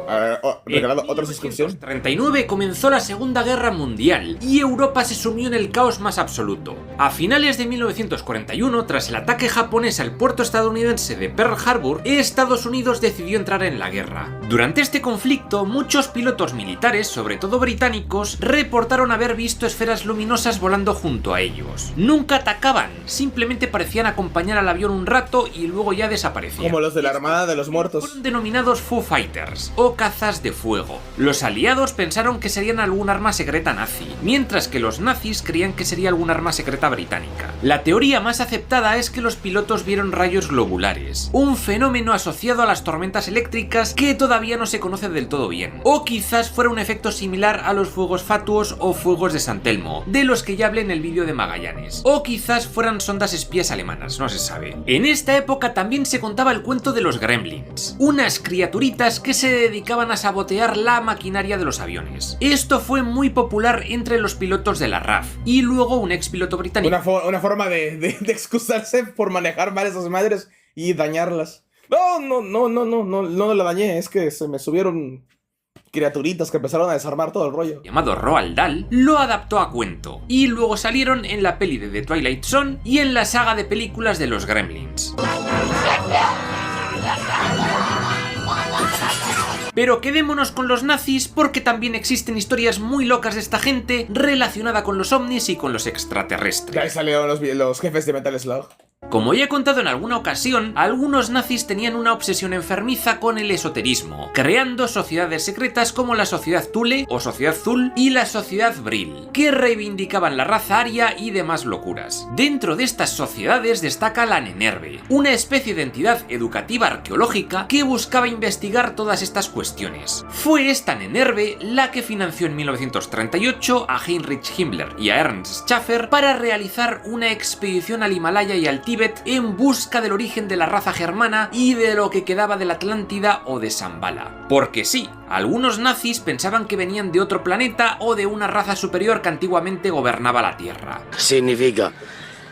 Speaker 1: A ver, regalado otra suscripción.
Speaker 2: En 1939 comenzó la Segunda Guerra Mundial y Europa se sumió en el caos más absoluto. A finales de 1941, tras el ataque japonés al puerto estadounidense de Pearl Harbor, Estados Unidos decidió entrar en la guerra. Durante este conflicto, muchos pilotos militares, sobre todo británicos, reportaron haber visto esferas luminosas volando junto a ellos. Nunca atacaban, simplemente parecían acompañar al avión un rato y luego ya desaparecían.
Speaker 1: Como los de la Armada de los Muertos.
Speaker 2: Fueron denominados Foo Fighters, o cazas de fuego. Los aliados pensaron que serían algún arma secreta nazi, mientras que los nazis creían que sería algún arma secreta británica. La teoría más aceptada es que los pilotos vieron rayos globulares, un fenómeno asociado a las tormentas eléctricas que todavía no se conoce del todo bien. O quizás fuera un efecto similar a los fuegos fatuos o fuegos de San Telmo, de los que ya hablé en el vídeo de Magallanes. O quizás fueran sondas espías alemanas, no se sabe. En esta época también se contaba el cuento de los gremlins, unas criaturitas que se dedicaban a sabotear la maquinaria de los aviones. Esto fue muy popular entre los pilotos de la RAF y luego un ex piloto británico.
Speaker 1: Una forma de excusarse por manejar mal esas madres y dañarlas. No la dañé, es que se me subieron criaturitas que empezaron a desarmar todo el rollo.
Speaker 2: Llamado Roald Dahl, lo adaptó a cuento y luego salieron en la peli de The Twilight Zone y en la saga de películas de los Gremlins. Pero quedémonos con los nazis porque también existen historias muy locas de esta gente relacionada con los ovnis y con los extraterrestres.
Speaker 1: Ya ahí salieron los jefes de Metal Slug.
Speaker 2: Como ya he contado en alguna ocasión, algunos nazis tenían una obsesión enfermiza con el esoterismo, creando sociedades secretas como la Sociedad Thule o Sociedad Zul y la Sociedad Brill, que reivindicaban la raza aria y demás locuras. Dentro de estas sociedades destaca la Nenerve, una especie de entidad educativa arqueológica que buscaba investigar todas estas cuestiones. Fue esta Nenerve la que financió en 1938 a Heinrich Himmler y a Ernst Schaffer para realizar una expedición al Himalaya y al Tíbet en busca del origen de la raza germana y de lo que quedaba de la Atlántida o de Shambhala. Porque sí, algunos nazis pensaban que venían de otro planeta o de una raza superior que antiguamente gobernaba la Tierra.
Speaker 8: Significa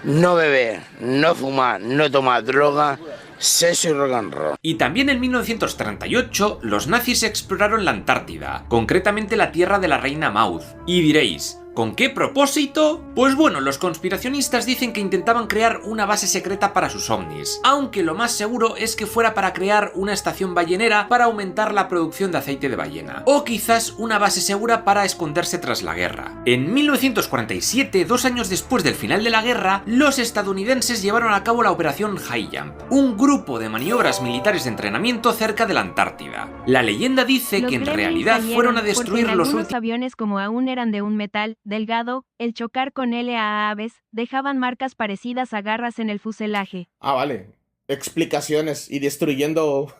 Speaker 8: no beber, no fumar, no tomar droga, sexo y rock and roll.
Speaker 2: Y también en 1938 los nazis exploraron la Antártida, concretamente la tierra de la reina Maud. Y diréis, ¿con qué propósito? Pues bueno, los conspiracionistas dicen que intentaban crear una base secreta para sus ovnis, aunque lo más seguro es que fuera para crear una estación ballenera para aumentar la producción de aceite de ballena, o quizás una base segura para esconderse tras la guerra. En 1947, 2 años después del final de la guerra, los estadounidenses llevaron a cabo la operación High Jump, un grupo de maniobras militares de entrenamiento cerca de la Antártida. La leyenda dice que en realidad fueron a destruir los últimos
Speaker 4: aviones, como aún eran de un metal delgado, el chocar con él a aves, dejaban marcas parecidas a garras en el fuselaje.
Speaker 1: Ah, vale. Explicaciones y destruyendo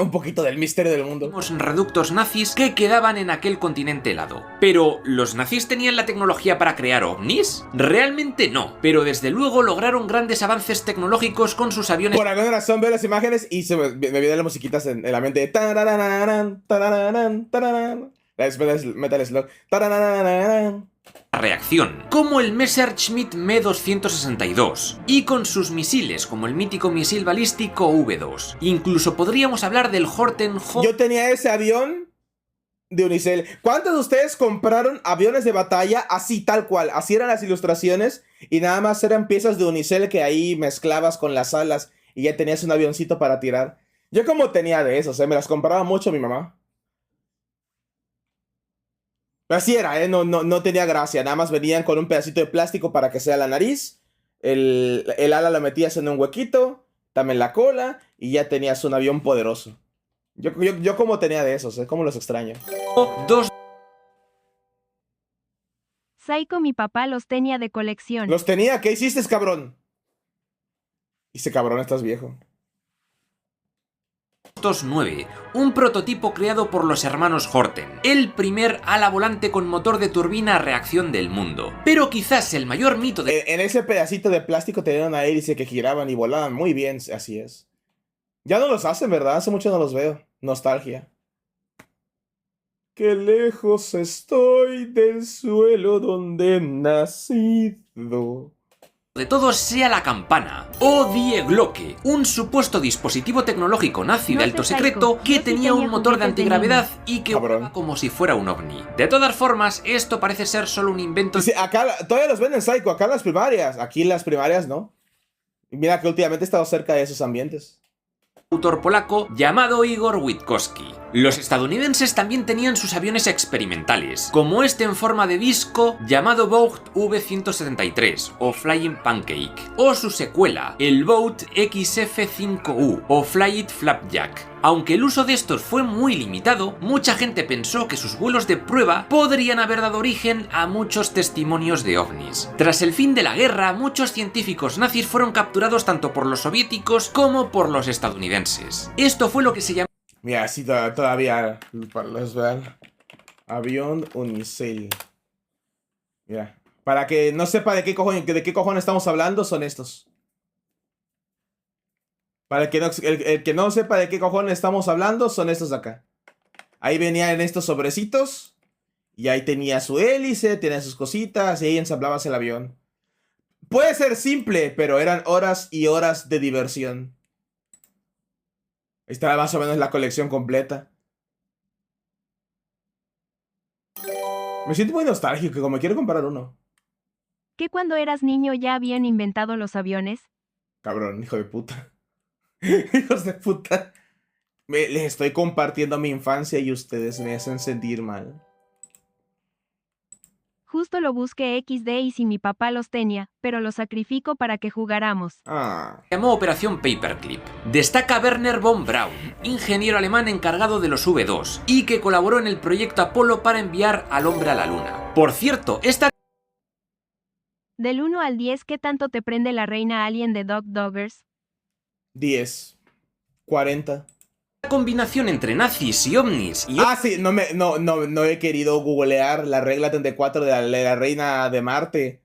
Speaker 1: un poquito del misterio del mundo.
Speaker 2: Reductos nazis que quedaban en aquel continente helado. Pero, ¿los nazis tenían la tecnología para crear ovnis? Realmente no, pero desde luego lograron grandes avances tecnológicos con sus aviones.
Speaker 1: Por alguna razón veo las imágenes y me vienen las musiquitas en la mente. Tarararán, tarararán, tararán. Es Metal Slug. Tarararán.
Speaker 2: Reacción, como el Messerschmitt Me-262, y con sus misiles como el mítico misil balístico V2. Incluso podríamos hablar del Horten.
Speaker 1: Yo tenía ese avión de unicel. ¿Cuántos de ustedes compraron aviones de batalla así tal cual? Así eran las ilustraciones y nada más eran piezas de unicel que ahí mezclabas con las alas y ya tenías un avioncito para tirar. Yo como tenía de esos, me las compraba mucho mi mamá. Así era, no tenía gracia. Nada más venían con un pedacito de plástico para que sea la nariz. El ala lo metías en un huequito. También la cola. Y ya tenías un avión poderoso. Yo como tenía de esos, como los extraño.
Speaker 2: Dos.
Speaker 4: Psycho, mi papá los tenía de colección.
Speaker 1: Los tenía, ¿qué hiciste, cabrón? Dice, cabrón, estás viejo.
Speaker 2: 209, un prototipo creado por los hermanos Horten, el primer ala volante con motor de turbina a reacción del mundo. Pero quizás el mayor mito de...
Speaker 1: En ese pedacito de plástico tenían una hélice que giraban y volaban muy bien, así es. Ya no los hacen, ¿verdad? Hace mucho no los veo. Nostalgia. Qué lejos estoy del suelo donde he nacido.
Speaker 2: De todos sea la campana, o Die Glocke, un supuesto dispositivo tecnológico nazi de alto secreto que tenía un motor de antigravedad y que volaba como si fuera un ovni. De todas formas, esto parece ser solo un invento...
Speaker 1: Sí, acá todavía los venden, Psycho, acá en las primarias. Aquí en las primarias no. Y mira que últimamente he estado cerca de esos ambientes.
Speaker 2: Autor polaco llamado Igor Witkowski. Los estadounidenses también tenían sus aviones experimentales, como este en forma de disco llamado Vought V-173 o Flying Pancake, o su secuela, el Vought XF-5U o Fly It Flapjack. Aunque el uso de estos fue muy limitado, mucha gente pensó que sus vuelos de prueba podrían haber dado origen a muchos testimonios de ovnis. Tras el fin de la guerra, muchos científicos nazis fueron capturados tanto por los soviéticos como por los estadounidenses. Esto fue lo que se llamó...
Speaker 1: Mira, sí, todavía para los vean. Avión unicel. Mira, para que no sepa de qué cojones estamos hablando, son estos. Para el que no sepa de qué cojones estamos hablando, son estos de acá. Ahí venían estos sobrecitos. Y ahí tenía su hélice, tenía sus cositas, y ahí ensamblabas el avión. Puede ser simple, pero eran horas y horas de diversión. Ahí está más o menos la colección completa. Me siento muy nostálgico, como quiero comprar uno.
Speaker 4: ¿Que cuando eras niño ya habían inventado los aviones?
Speaker 1: Cabrón, hijo de puta. Hijos de puta. Les estoy compartiendo mi infancia y ustedes me hacen sentir mal.
Speaker 4: Justo lo busqué XD y si mi papá los tenía, pero los sacrifico para que jugáramos.
Speaker 2: Llamó Operación Paperclip. Destaca Werner von Braun, ingeniero alemán encargado de los V2 y que colaboró en el proyecto Apolo para enviar al hombre a la luna. Por cierto, esta...
Speaker 4: Del 1 al 10, ¿qué tanto te prende la reina alien de Dog Doggers?
Speaker 1: 10. 40.
Speaker 2: La combinación entre nazis y ovnis y...
Speaker 1: sí, no he querido googlear la regla 34 de la reina de Marte.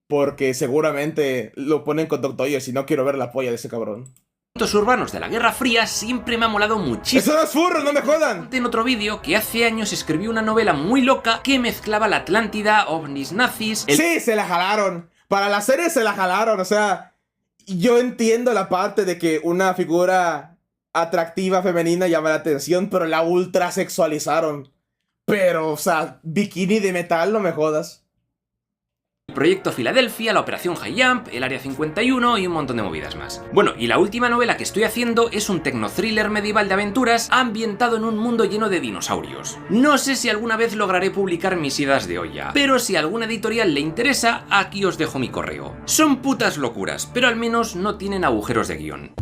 Speaker 1: Porque seguramente lo ponen con Dog Doggers y no quiero ver la polla de ese cabrón.
Speaker 2: Los urbanos de la Guerra Fría siempre me ha molado muchísimo.
Speaker 1: ¡Eso no es furro, no me jodan!
Speaker 2: En otro vídeo que hace años escribí una novela muy loca que mezclaba la Atlántida, ovnis nazis...
Speaker 1: Sí, se la jalaron. Para la serie se la jalaron, o sea... Yo entiendo la parte de que una figura atractiva femenina llama la atención, pero la ultra sexualizaron. Pero, o sea, bikini de metal, no me jodas.
Speaker 2: El proyecto Filadelfia, la Operación High Jump, el Área 51 y un montón de movidas más. Bueno, y la última novela que estoy haciendo es un tecnothriller medieval de aventuras ambientado en un mundo lleno de dinosaurios. No sé si alguna vez lograré publicar mis idas de olla, pero si a alguna editorial le interesa, aquí os dejo mi correo. Son putas locuras, pero al menos no tienen agujeros de guión.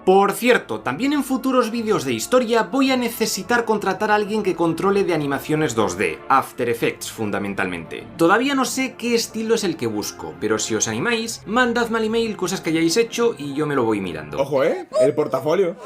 Speaker 2: Por cierto, también en futuros vídeos de historia voy a necesitar contratar a alguien que controle de animaciones 2D, After Effects fundamentalmente. Todavía no sé qué estilo es el que busco, pero si os animáis, mandadme al email cosas que hayáis hecho y yo me lo voy mirando.
Speaker 1: Ojo, el portafolio.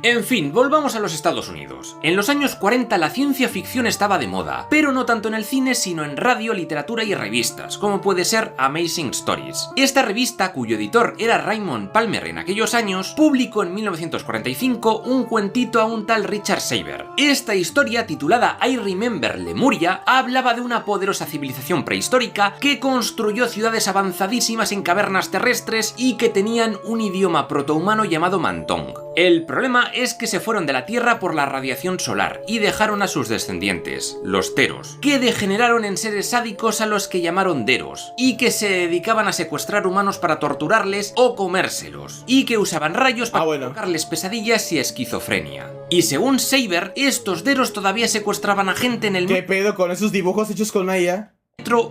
Speaker 2: En fin, volvamos a los Estados Unidos. En los años 40 la ciencia ficción estaba de moda, pero no tanto en el cine sino en radio, literatura y revistas, como puede ser Amazing Stories. Esta revista, cuyo editor era Raymond Palmer en aquellos años, publicó en 1945 un cuentito a un tal Richard Saber. Esta historia, titulada I Remember Lemuria, hablaba de una poderosa civilización prehistórica que construyó ciudades avanzadísimas en cavernas terrestres y que tenían un idioma protohumano llamado Mantong. El problema es que se fueron de la Tierra por la radiación solar y dejaron a sus descendientes, los Teros, que degeneraron en seres sádicos a los que llamaron Deros, y que se dedicaban a secuestrar humanos para torturarles o comérselos, y que usaban rayos para provocarles pesadillas y esquizofrenia. Y según Saber, estos Deros todavía secuestraban a gente en el...
Speaker 1: ¿Qué pedo con esos dibujos hechos con IA?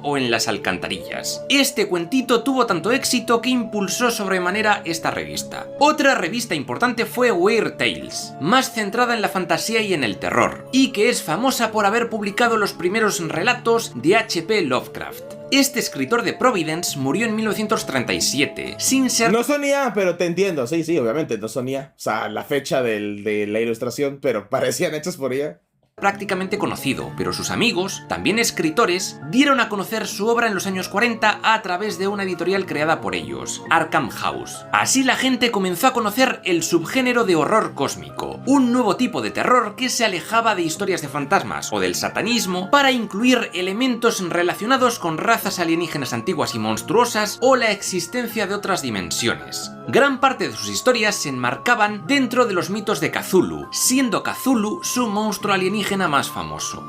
Speaker 2: O en las alcantarillas. Este cuentito tuvo tanto éxito que impulsó sobremanera esta revista. Otra revista importante fue Weird Tales, más centrada en la fantasía y en el terror, y que es famosa por haber publicado los primeros relatos de H.P. Lovecraft. Este escritor de Providence murió en 1937, sin ser...
Speaker 1: No son IA, pero te entiendo, sí, obviamente, no son IA. O sea, la fecha de la ilustración, pero parecían hechos por IA.
Speaker 2: Prácticamente conocido, pero sus amigos, también escritores, dieron a conocer su obra en los años 40 a través de una editorial creada por ellos, Arkham House. Así la gente comenzó a conocer el subgénero de horror cósmico, un nuevo tipo de terror que se alejaba de historias de fantasmas o del satanismo para incluir elementos relacionados con razas alienígenas antiguas y monstruosas o la existencia de otras dimensiones. Gran parte de sus historias se enmarcaban dentro de los mitos de Cthulhu, siendo Cthulhu su monstruo alienígena más famoso.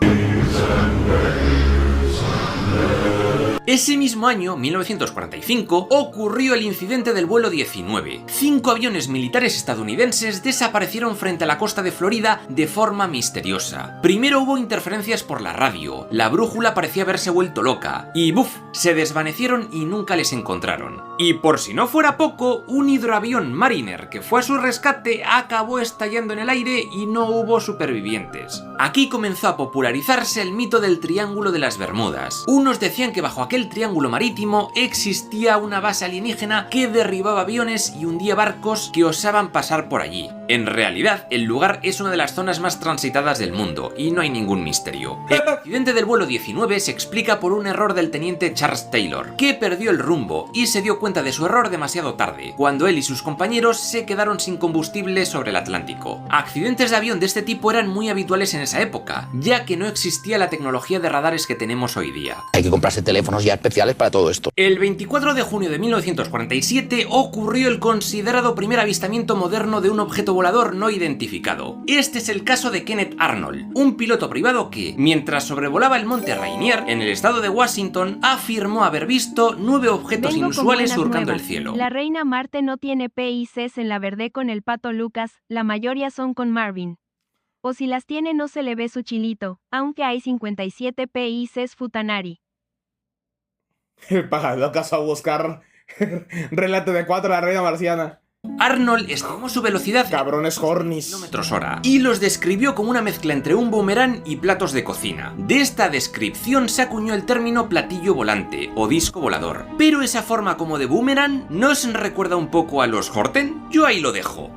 Speaker 2: Ese mismo año, 1945, ocurrió el incidente del vuelo 19. 5 aviones militares estadounidenses desaparecieron frente a la costa de Florida de forma misteriosa. Primero hubo interferencias por la radio, la brújula parecía haberse vuelto loca, y ¡buf!, se desvanecieron y nunca les encontraron. Y por si no fuera poco, un hidroavión Mariner que fue a su rescate acabó estallando en el aire y no hubo supervivientes. Aquí comenzó a popularizarse el mito del Triángulo de las Bermudas. Unos decían que bajo aquel triángulo marítimo existía una base alienígena que derribaba aviones y hundía barcos que osaban pasar por allí. En realidad, el lugar es una de las zonas más transitadas del mundo y no hay ningún misterio. El accidente del vuelo 19 se explica por un error del teniente Charles Taylor, que perdió el rumbo y se dio cuenta de su error demasiado tarde, cuando él y sus compañeros se quedaron sin combustible sobre el Atlántico. Accidentes de avión de este tipo eran muy habituales en esa época, ya que no existía la tecnología de radares que tenemos hoy día.
Speaker 8: Hay que comprarse teléfonos ya especiales para todo esto.
Speaker 2: El 24 de junio de 1947 ocurrió el considerado primer avistamiento moderno de un objeto volador no identificado. Este es el caso de Kenneth Arnold, un piloto privado que, mientras sobrevolaba el monte Rainier, en el estado de Washington, afirmó haber visto 9 objetos inusuales surcando el cielo.
Speaker 4: La reina Marte no tiene PICs en la verde con el Pato Lucas, la mayoría son con Marvin. O si las tiene no se le ve su chilito, aunque hay 57 PICs Futanari.
Speaker 1: El pájaro acaso a buscar relato de 4 la reina marciana.
Speaker 2: Arnold estimó su velocidad
Speaker 1: cabrones hornis
Speaker 2: km/h y los describió como una mezcla entre un boomerang y platos de cocina. De esta descripción se acuñó el término platillo volante o disco volador. Pero esa forma como de boomerang, ¿no os recuerda un poco a los Horten? Yo ahí lo dejo.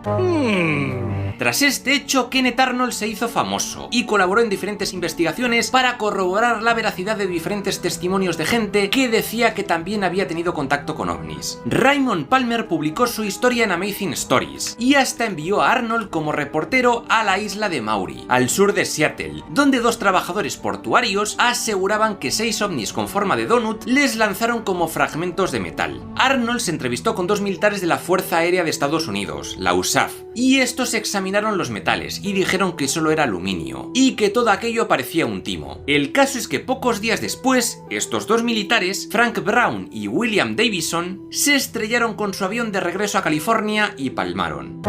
Speaker 2: Tras este hecho, Kenneth Arnold se hizo famoso y colaboró en diferentes investigaciones para corroborar la veracidad de diferentes testimonios de gente que decía que también había tenido contacto con ovnis. Raymond Palmer publicó su historia en Amazing Stories y hasta envió a Arnold como reportero a la isla de Maury, al sur de Seattle, donde 2 trabajadores portuarios aseguraban que 6 ovnis con forma de donut les lanzaron como fragmentos de metal. Arnold se entrevistó con 2 militares de la Fuerza Aérea de Estados Unidos, la USAF, y estos examinaron los metales y dijeron que solo era aluminio y que todo aquello parecía un timo. El caso es que pocos días después, estos 2 militares, Frank Brown y William Davison, se estrellaron con su avión de regreso a California y palmaron.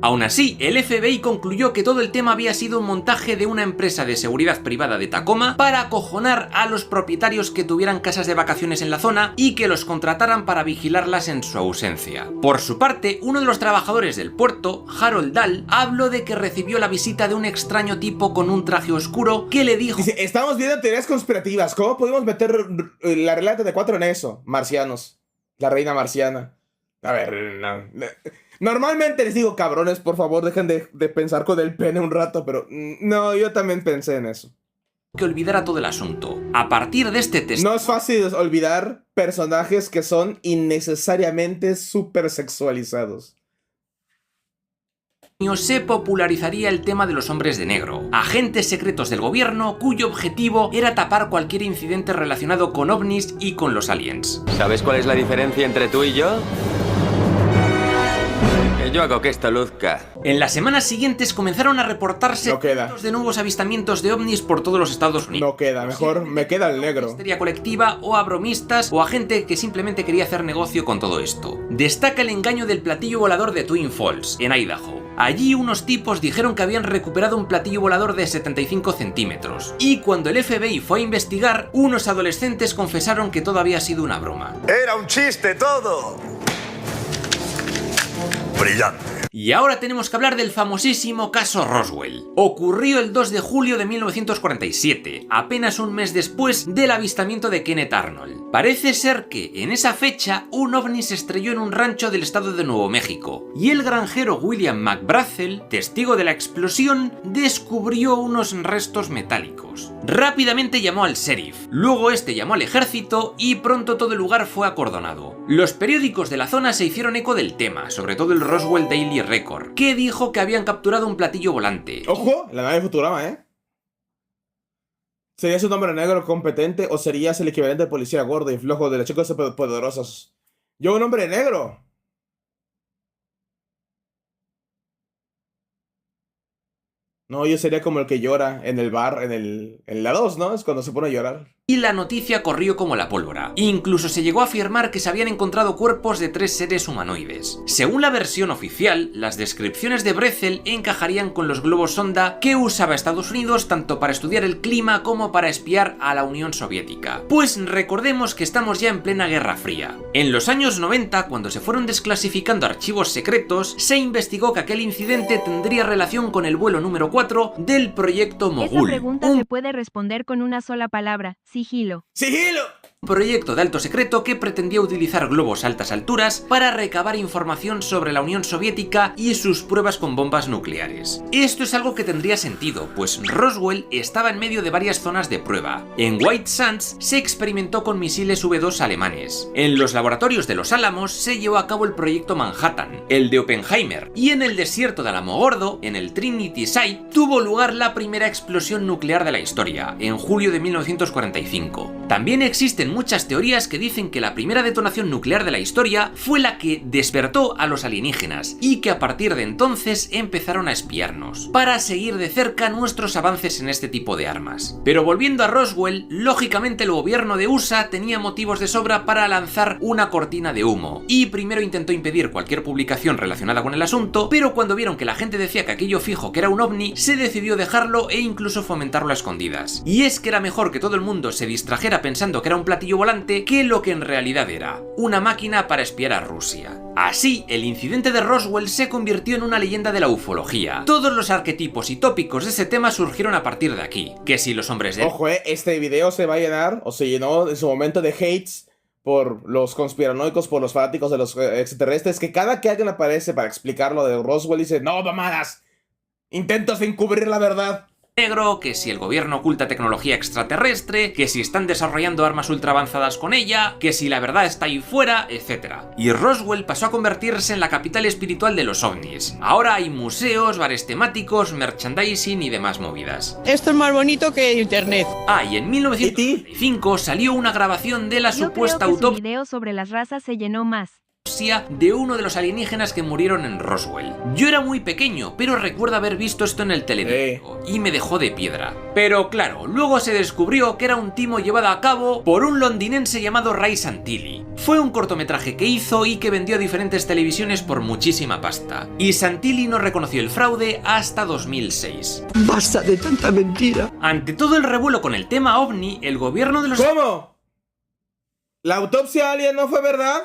Speaker 2: Aún así, el FBI concluyó que todo el tema había sido un montaje de una empresa de seguridad privada de Tacoma para acojonar a los propietarios que tuvieran casas de vacaciones en la zona y que los contrataran para vigilarlas en su ausencia. Por su parte, uno de los trabajadores del puerto, Harold Dahl, habló de que recibió la visita de un extraño tipo con un traje oscuro que le dijo...
Speaker 1: Dice, estamos viendo teorías conspirativas, ¿cómo podemos meter la regla de 4 en eso? Marcianos, la reina marciana. A ver, no. Normalmente les digo, cabrones, por favor, dejen de pensar con el pene un rato, pero no, yo también pensé en eso.
Speaker 2: Que olvidara todo el asunto. A partir de este testimonio...
Speaker 1: No es fácil olvidar personajes que son innecesariamente súper sexualizados.
Speaker 2: Se popularizaría el tema de los hombres de negro, agentes secretos del gobierno cuyo objetivo era tapar cualquier incidente relacionado con ovnis y con los aliens.
Speaker 9: ¿Sabes cuál es la diferencia entre tú y yo? Que yo hago que esto luzca.
Speaker 2: En las semanas siguientes comenzaron a reportarse cientos de nuevos avistamientos de ovnis por todos los Estados Unidos.
Speaker 1: No queda, mejor me queda el negro.
Speaker 2: Histeria colectiva o a bromistas o a gente que simplemente quería hacer negocio con todo esto. Destaca el engaño del platillo volador de Twin Falls, en Idaho. Allí unos tipos dijeron que habían recuperado un platillo volador de 75 centímetros. Y cuando el FBI fue a investigar, unos adolescentes confesaron que todo había sido una broma.
Speaker 10: ¡Era un chiste todo! Brillante.
Speaker 2: Y ahora tenemos que hablar del famosísimo caso Roswell. Ocurrió el 2 de julio de 1947, apenas un mes después del avistamiento de Kenneth Arnold. Parece ser que, en esa fecha, un ovni se estrelló en un rancho del estado de Nuevo México, y el granjero William McBrazel, testigo de la explosión, descubrió unos restos metálicos. Rápidamente llamó al sheriff, luego este llamó al ejército y pronto todo el lugar fue acordonado. Los periódicos de la zona se hicieron eco del tema, sobre todo el Roswell Daily Record, que dijo que habían capturado un platillo volante.
Speaker 1: ¡Ojo! La nave Futurama, ¿Serías un hombre negro competente o serías el equivalente de policía gordo y flojo de los chicos poderosos? ¡Yo un hombre negro! No, yo sería como el que llora en el bar, en la 2, ¿no? Es cuando se pone a llorar.
Speaker 2: Y la noticia corrió como la pólvora. Incluso se llegó a afirmar que se habían encontrado cuerpos de 3 seres humanoides. Según la versión oficial, las descripciones de Brezel encajarían con los globos sonda que usaba Estados Unidos tanto para estudiar el clima como para espiar a la Unión Soviética. Pues recordemos que estamos ya en plena Guerra Fría. En los años 90, cuando se fueron desclasificando archivos secretos, se investigó que aquel incidente tendría relación con el vuelo número 4 del proyecto Mogul.
Speaker 4: Esa pregunta se puede responder con una sola palabra: sigilo.
Speaker 1: ¡Sigilo!
Speaker 2: Un proyecto de alto secreto que pretendía utilizar globos a altas alturas para recabar información sobre la Unión Soviética y sus pruebas con bombas nucleares. Esto es algo que tendría sentido, pues Roswell estaba en medio de varias zonas de prueba. En White Sands se experimentó con misiles V2 alemanes. En los laboratorios de Los Álamos se llevó a cabo el proyecto Manhattan, el de Oppenheimer, y en el desierto de Alamogordo, en el Trinity Site, tuvo lugar la primera explosión nuclear de la historia, en julio de 1945. También existen muchas teorías que dicen que la primera detonación nuclear de la historia fue la que despertó a los alienígenas y que a partir de entonces empezaron a espiarnos, para seguir de cerca nuestros avances en este tipo de armas. Pero volviendo a Roswell, lógicamente el gobierno de USA tenía motivos de sobra para lanzar una cortina de humo, y primero intentó impedir cualquier publicación relacionada con el asunto, pero cuando vieron que la gente decía que aquello fijo que era un ovni, se decidió dejarlo e incluso fomentarlo a escondidas. Y es que era mejor que todo el mundo se distrajera pensando que era un platillo volante que lo que en realidad era una máquina para espiar a Rusia. Así, el incidente de Roswell se convirtió en una leyenda de la ufología. Todos los arquetipos y tópicos de ese tema surgieron a partir de aquí. Que si los hombres de...
Speaker 1: Ojo, este video se va a llenar, o se llenó en su momento de hates por los conspiranoicos, por los fanáticos de los extraterrestres, que cada que alguien aparece para explicar lo de Roswell dice, no, mamadas, intentos de encubrir la verdad.
Speaker 2: Negro, que si el gobierno oculta tecnología extraterrestre, que si están desarrollando armas ultra avanzadas con ella, que si la verdad está ahí fuera, etc. Y Roswell pasó a convertirse en la capital espiritual de los ovnis. Ahora hay museos, bares temáticos, merchandising y demás movidas.
Speaker 11: Esto es más bonito que internet.
Speaker 2: Ah, y en 1995 salió una grabación de la supuesta
Speaker 4: autopsia.
Speaker 2: autopsia.
Speaker 4: Su video sobre las razas se llenó más.
Speaker 2: de uno de los alienígenas que murieron en Roswell. Yo era muy pequeño, pero recuerdo haber visto esto en el telediario y me dejó de piedra. Pero claro, luego se descubrió que era un timo llevado a cabo por un londinense llamado Ray Santilli. Fue un cortometraje que hizo y que vendió a diferentes televisiones por muchísima pasta. Y Santilli no reconoció el fraude hasta 2006.
Speaker 12: ¡Basta de tanta mentira!
Speaker 2: Ante todo el revuelo con el tema OVNI, el gobierno de los...
Speaker 1: ¿Cómo? ¿La autopsia alien no fue verdad?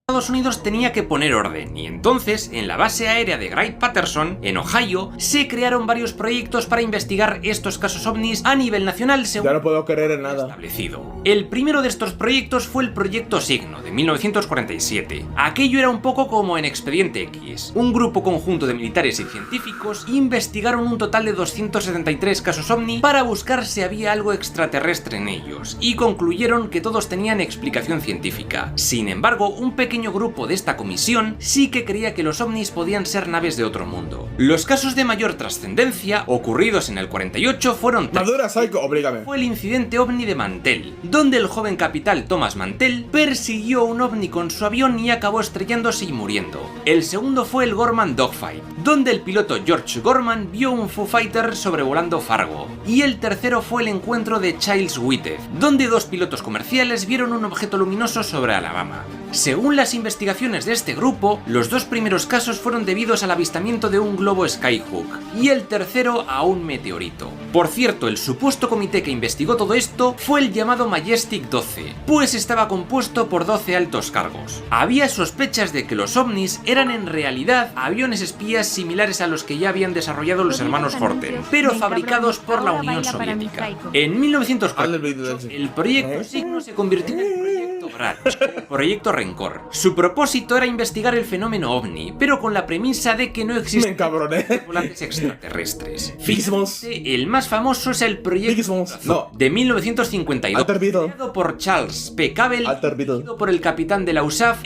Speaker 2: Estados Unidos tenía que poner orden, y entonces, en la base aérea de Wright-Patterson, en Ohio, se crearon varios proyectos para investigar estos casos ovnis a nivel nacional según
Speaker 1: ya no puedo creer en nada
Speaker 2: establecido. El primero de estos proyectos fue el Proyecto Signo, de 1947. Aquello era un poco como en Expediente X. Un grupo conjunto de militares y científicos investigaron un total de 273 casos ovni para buscar si había algo extraterrestre en ellos, y concluyeron que todos tenían explicación científica. Sin embargo, un pequeño grupo de esta comisión sí que creía que los ovnis podían ser naves de otro mundo. Los casos de mayor trascendencia, ocurridos en el 48, fueron tres.
Speaker 1: Madura, Psycho, oblígame.
Speaker 2: Fue el incidente ovni de Mantell, donde el joven capitán Thomas Mantell persiguió un ovni con su avión y acabó estrellándose y muriendo. El segundo fue el Gorman Dogfight, donde el piloto George Gorman vio un Foo Fighter sobrevolando Fargo. Y el tercero fue el encuentro de Childs Whitted, donde dos pilotos comerciales vieron un objeto luminoso sobre Alabama. Según las investigaciones de este grupo, los dos primeros casos fueron debidos al avistamiento de un globo Skyhook y el tercero a un meteorito. Por cierto, el supuesto comité que investigó todo esto fue el llamado Majestic 12, pues estaba compuesto por 12 altos cargos. Había sospechas de que los ovnis eran en realidad aviones espías similares a los que ya habían desarrollado los hermanos Horten, pero fabricados por la Unión Soviética. En 1948, el proyecto Signo se convirtió en el proyecto Grudge, proyecto Rencor. Su propósito era investigar el fenómeno ovni, pero con la premisa de que no existen volantes extraterrestres. Finalmente, el más famoso es el proyecto de 1952, creado por Charles P. Cable, dirigido por el capitán de la USAF,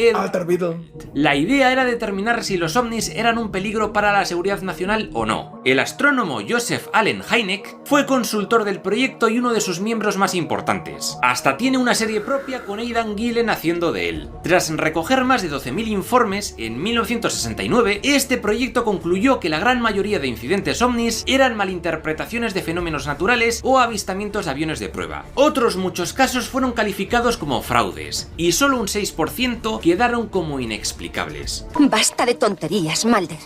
Speaker 2: La idea era determinar si los ovnis eran un peligro para la seguridad nacional o no. El astrónomo Joseph Allen Hynek fue consultor del proyecto y uno de sus miembros más importantes. Hasta tiene una serie propia con Aidan Gillen haciendo de él. Tras recoger más de 12.000 informes, en 1969, este proyecto concluyó que la gran mayoría de incidentes ovnis eran malinterpretaciones de fenómenos naturales o avistamientos de aviones de prueba. Otros muchos casos fueron calificados como fraudes, y solo un 6% quedaron como inexplicables.
Speaker 13: Basta de tonterías, Mulder.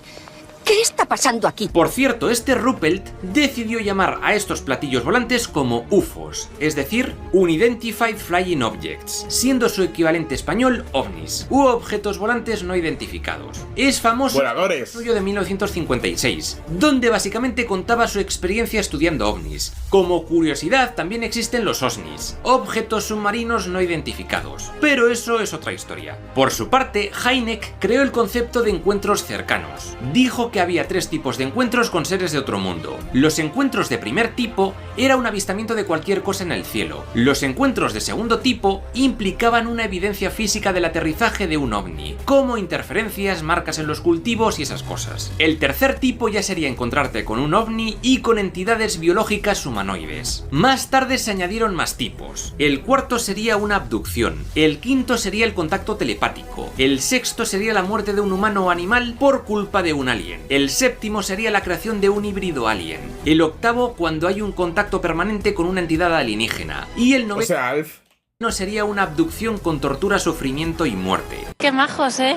Speaker 13: ¿Qué está pasando aquí?
Speaker 2: Por cierto, este Ruppelt decidió llamar a estos platillos volantes como UFOs, es decir, Unidentified Flying Objects, siendo su equivalente español ovnis, u objetos volantes no identificados. Es famoso el suyo de 1956, donde básicamente contaba su experiencia estudiando ovnis. Como curiosidad, también existen los OSNIs, objetos submarinos no identificados, pero eso es otra historia. Por su parte, Hynek creó el concepto de encuentros cercanos. Dijo que había tres tipos de encuentros con seres de otro mundo. Los encuentros de primer tipo era un avistamiento de cualquier cosa en el cielo. Los encuentros de segundo tipo implicaban una evidencia física del aterrizaje de un ovni, como interferencias, marcas en los cultivos y esas cosas. El tercer tipo ya sería encontrarte con un ovni y con entidades biológicas humanoides. Más tarde se añadieron más tipos. El cuarto sería una abducción. El quinto sería el contacto telepático. El sexto sería la muerte de un humano o animal por culpa de un alien. El séptimo sería la creación de un híbrido alien. El octavo, cuando hay un contacto permanente con una entidad alienígena. Y el noveno sería una abducción con tortura, sufrimiento y muerte.
Speaker 14: Qué majos, ¿eh?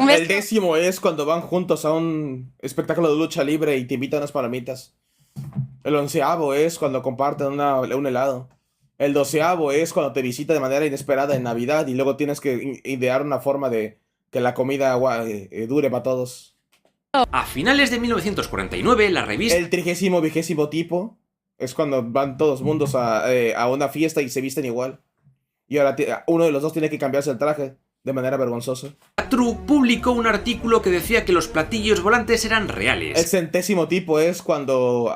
Speaker 1: El décimo es cuando van juntos a un espectáculo de lucha libre y te invitan unas palomitas. El onceavo es cuando comparten un helado. El doceavo es cuando te visita de manera inesperada en Navidad y luego tienes que idear una forma de que la comida dure para todos.
Speaker 2: A finales de 1949, la revista...
Speaker 1: El 30º tipo es cuando van todos mundos a una fiesta y se visten igual. Y ahora uno de los dos tiene que cambiarse el traje de manera vergonzosa.
Speaker 2: True publicó un artículo que decía que los platillos volantes eran reales.
Speaker 1: El 100º tipo es cuando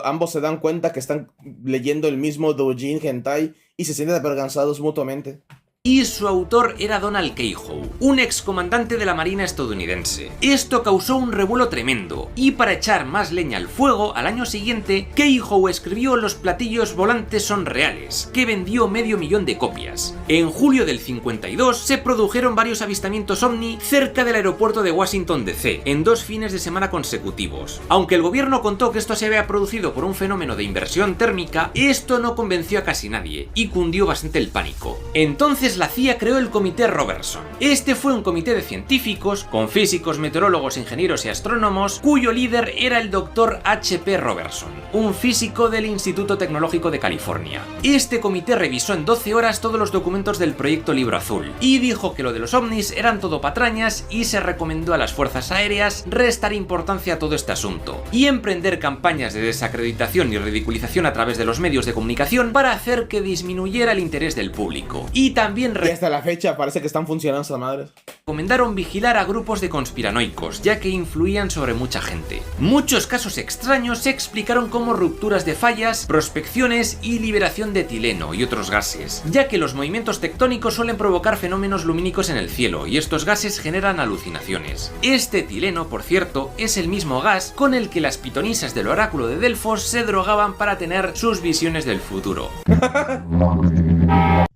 Speaker 1: ambos se dan cuenta que están leyendo el mismo doujin hentai y se sienten avergonzados mutuamente.
Speaker 2: y su autor era Donald Keyhoe, un excomandante de la Marina estadounidense. Esto causó un revuelo tremendo, y para echar más leña al fuego, al año siguiente, Keyhoe escribió Los platillos volantes son reales, que vendió 500.000 de copias. En julio del 52 se produjeron varios avistamientos ovni cerca del aeropuerto de Washington DC, en 2 fines de semana consecutivos. Aunque el gobierno contó que esto se había producido por un fenómeno de inversión térmica, esto no convenció a casi nadie, y cundió bastante el pánico. Entonces la CIA creó el Comité Robertson. Este fue un comité de científicos, con físicos, meteorólogos, ingenieros y astrónomos, cuyo líder era el Dr. H.P. Robertson, un físico del Instituto Tecnológico de California. Este comité revisó en 12 horas todos los documentos del proyecto Libro Azul, y dijo que lo de los ovnis eran todo patrañas, y se recomendó a las fuerzas aéreas restar importancia a todo este asunto, y emprender campañas de desacreditación y ridiculización a través de los medios de comunicación para hacer que disminuyera el interés del público. Y también
Speaker 1: y hasta la fecha parece que están funcionando esas madres.
Speaker 2: Recomendaron vigilar a grupos de conspiranoicos, ya que influían sobre mucha gente. Muchos casos extraños se explicaron como rupturas de fallas, prospecciones y liberación de etileno y otros gases, ya que los movimientos tectónicos suelen provocar fenómenos lumínicos en el cielo, y estos gases generan alucinaciones. Este etileno, por cierto, es el mismo gas con el que las pitonisas del oráculo de Delfos se drogaban para tener sus visiones del futuro.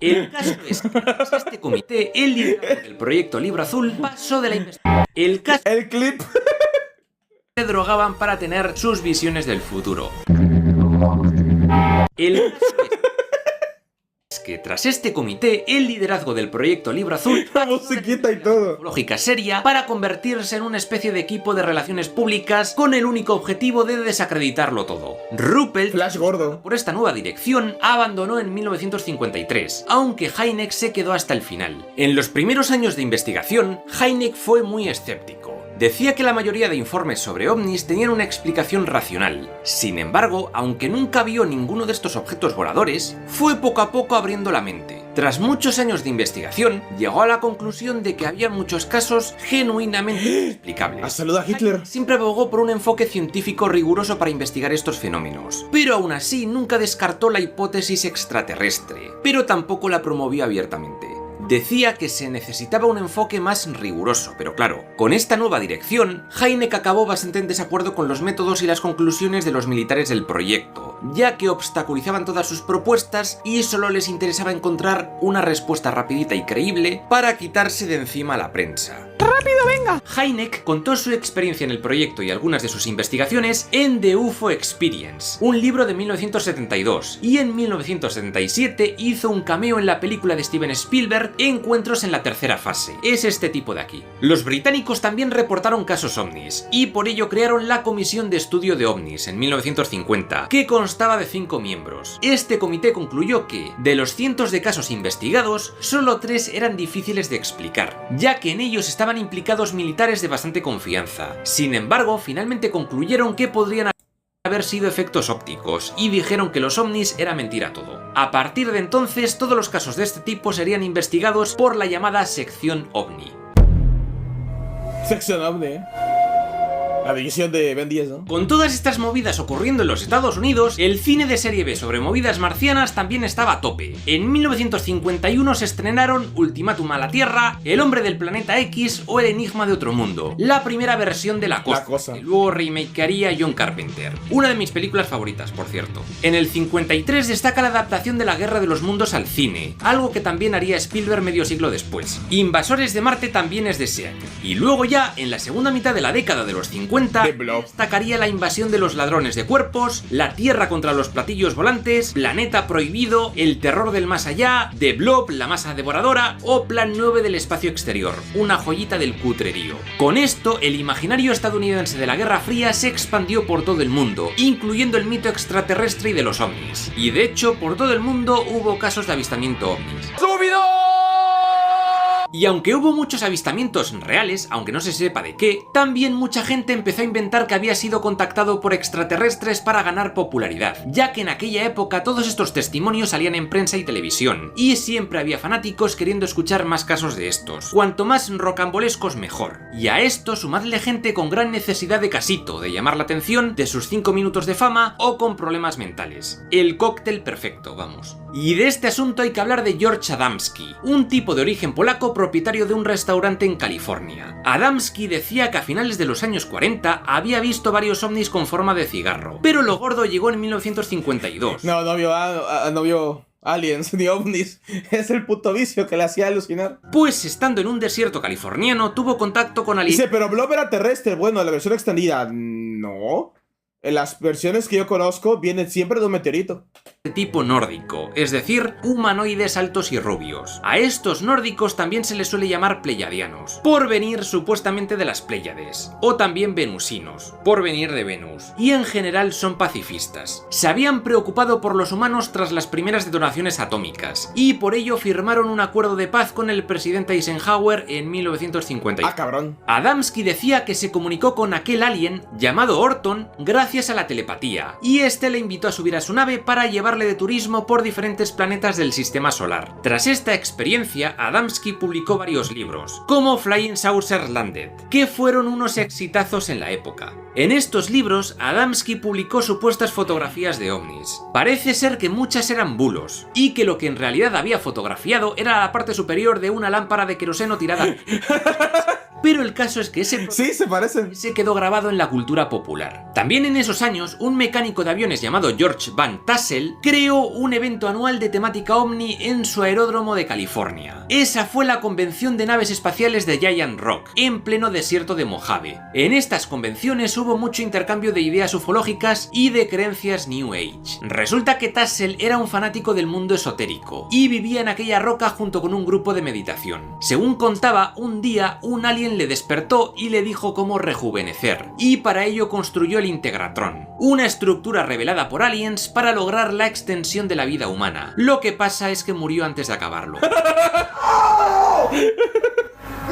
Speaker 2: El caso es que tras este comité, el liderazgo del proyecto Libro Azul pasó de la investigación.
Speaker 1: El clip
Speaker 2: se drogaban para tener sus visiones del futuro. El caso es que tras este comité, el liderazgo del proyecto Libro Azul
Speaker 1: la musiquita y todo
Speaker 2: lógica seria para convertirse en una especie de equipo de relaciones públicas con el único objetivo de desacreditarlo todo. Ruppelt,
Speaker 1: Flash gordo,
Speaker 2: por esta nueva dirección, abandonó en 1953, aunque Hynek se quedó hasta el final. En los primeros años de investigación, Hynek fue muy escéptico. Decía que la mayoría de informes sobre ovnis tenían una explicación racional. Sin embargo, aunque nunca vio ninguno de estos objetos voladores, fue poco a poco abriendo la mente. Tras muchos años de investigación, llegó a la conclusión de que había muchos casos genuinamente inexplicables.
Speaker 1: ¡Saluda a Hitler!
Speaker 2: Siempre abogó por un enfoque científico riguroso para investigar estos fenómenos, pero aún así nunca descartó la hipótesis extraterrestre, pero tampoco la promovió abiertamente. Decía que se necesitaba un enfoque más riguroso, pero claro, con esta nueva dirección, Hynek acabó bastante en desacuerdo con los métodos y las conclusiones de los militares del proyecto, ya que obstaculizaban todas sus propuestas y solo les interesaba encontrar una respuesta rapidita y creíble para quitarse de encima a la prensa.
Speaker 11: ¡Rápido, venga!
Speaker 2: Hynek contó su experiencia en el proyecto y algunas de sus investigaciones en The UFO Experience, un libro de 1972, y en 1977 hizo un cameo en la película de Steven Spielberg Encuentros en la tercera fase. Es este tipo de aquí. Los británicos también reportaron casos ovnis, y por ello crearon la Comisión de Estudio de OVNIs en 1950, que constaba de 5 miembros. Este comité concluyó que, de los cientos de casos investigados, solo 3 eran difíciles de explicar, ya que en ellos estaban implicados militares de bastante confianza. Sin embargo, finalmente concluyeron que podrían haber sido efectos ópticos, y dijeron que los ovnis era mentira todo. A partir de entonces, todos los casos de este tipo serían investigados por la llamada sección OVNI.
Speaker 1: Sección OVNI, la división de Ben 10, ¿no?
Speaker 2: Con todas estas movidas ocurriendo en los Estados Unidos, el cine de serie B sobre movidas marcianas también estaba a tope. En 1951 se estrenaron Ultimátum a la Tierra, El hombre del planeta X o El enigma de otro mundo, la primera versión de La Cosa, que luego remakearía John Carpenter. Una de mis películas favoritas, por cierto. En el 53 destaca la adaptación de La Guerra de los Mundos al cine, algo que también haría Spielberg medio siglo después. Invasores de Marte también es de SEAC. Y luego ya, en la segunda mitad de la década de los 50, destacaría La invasión de los ladrones de cuerpos, La Tierra contra los platillos volantes, Planeta prohibido, El terror del más allá, The Blob, La masa devoradora o Plan 9 del espacio exterior, una joyita del cutrerío. Con esto, el imaginario estadounidense de la Guerra Fría se expandió por todo el mundo, incluyendo el mito extraterrestre y de los ovnis. Y de hecho, por todo el mundo hubo casos de avistamiento ovnis. ¡Súbido! Y aunque hubo muchos avistamientos reales, aunque no se sepa de qué, también mucha gente empezó a inventar que había sido contactado por extraterrestres para ganar popularidad, ya que en aquella época todos estos testimonios salían en prensa y televisión, y siempre había fanáticos queriendo escuchar más casos de estos. Cuanto más rocambolescos mejor. Y a esto sumadle gente con gran necesidad de casito, de llamar la atención, de sus 5 minutos de fama o con problemas mentales. El cóctel perfecto, vamos. Y de este asunto hay que hablar de George Adamski, un tipo de origen polaco propietario de un restaurante en California. Adamski decía que a finales de los años 40 había visto varios ovnis con forma de cigarro, pero lo gordo llegó en 1952.
Speaker 1: No vio aliens ni ovnis. Es el puto vicio que le hacía alucinar.
Speaker 2: Pues estando en un desierto californiano tuvo contacto con aliens.
Speaker 1: Dice, pero Blob era terrestre. Bueno, la versión extendida, no. En las versiones que yo conozco vienen siempre de un meteorito.
Speaker 2: De tipo nórdico, es decir, humanoides altos y rubios. A estos nórdicos también se les suele llamar pleiadianos, por venir supuestamente de las Pléyades, o también venusinos, por venir de Venus, y en general son pacifistas. Se habían preocupado por los humanos tras las primeras detonaciones atómicas, y por ello firmaron un acuerdo de paz con el presidente Eisenhower en 1950.
Speaker 1: Ah, cabrón.
Speaker 2: Adamski decía que se comunicó con aquel alien llamado Orton gracias a la telepatía, y este le invitó a subir a su nave para llevarle de turismo por diferentes planetas del sistema solar. Tras esta experiencia, Adamski publicó varios libros, como Flying Saucers Landed, que fueron unos exitazos en la época. En estos libros, Adamski publicó supuestas fotografías de ovnis. Parece ser que muchas eran bulos, y que lo que en realidad había fotografiado era la parte superior de una lámpara de queroseno tirada. Pero el caso es que
Speaker 1: sí, se parecen.
Speaker 2: Se quedó grabado en la cultura popular. También en esos años, un mecánico de aviones llamado George Van Tassel creó un evento anual de temática ovni en su aeródromo de California. Esa fue la convención de naves espaciales de Giant Rock, en pleno desierto de Mojave. En estas convenciones hubo mucho intercambio de ideas ufológicas y de creencias New Age. Resulta que Tassel era un fanático del mundo esotérico y vivía en aquella roca junto con un grupo de meditación. Según contaba, un día un alien le despertó y le dijo cómo rejuvenecer, y para ello construyó el Integratron, una estructura revelada por aliens para lograr la extensión de la vida humana. Lo que pasa es que murió antes de acabarlo.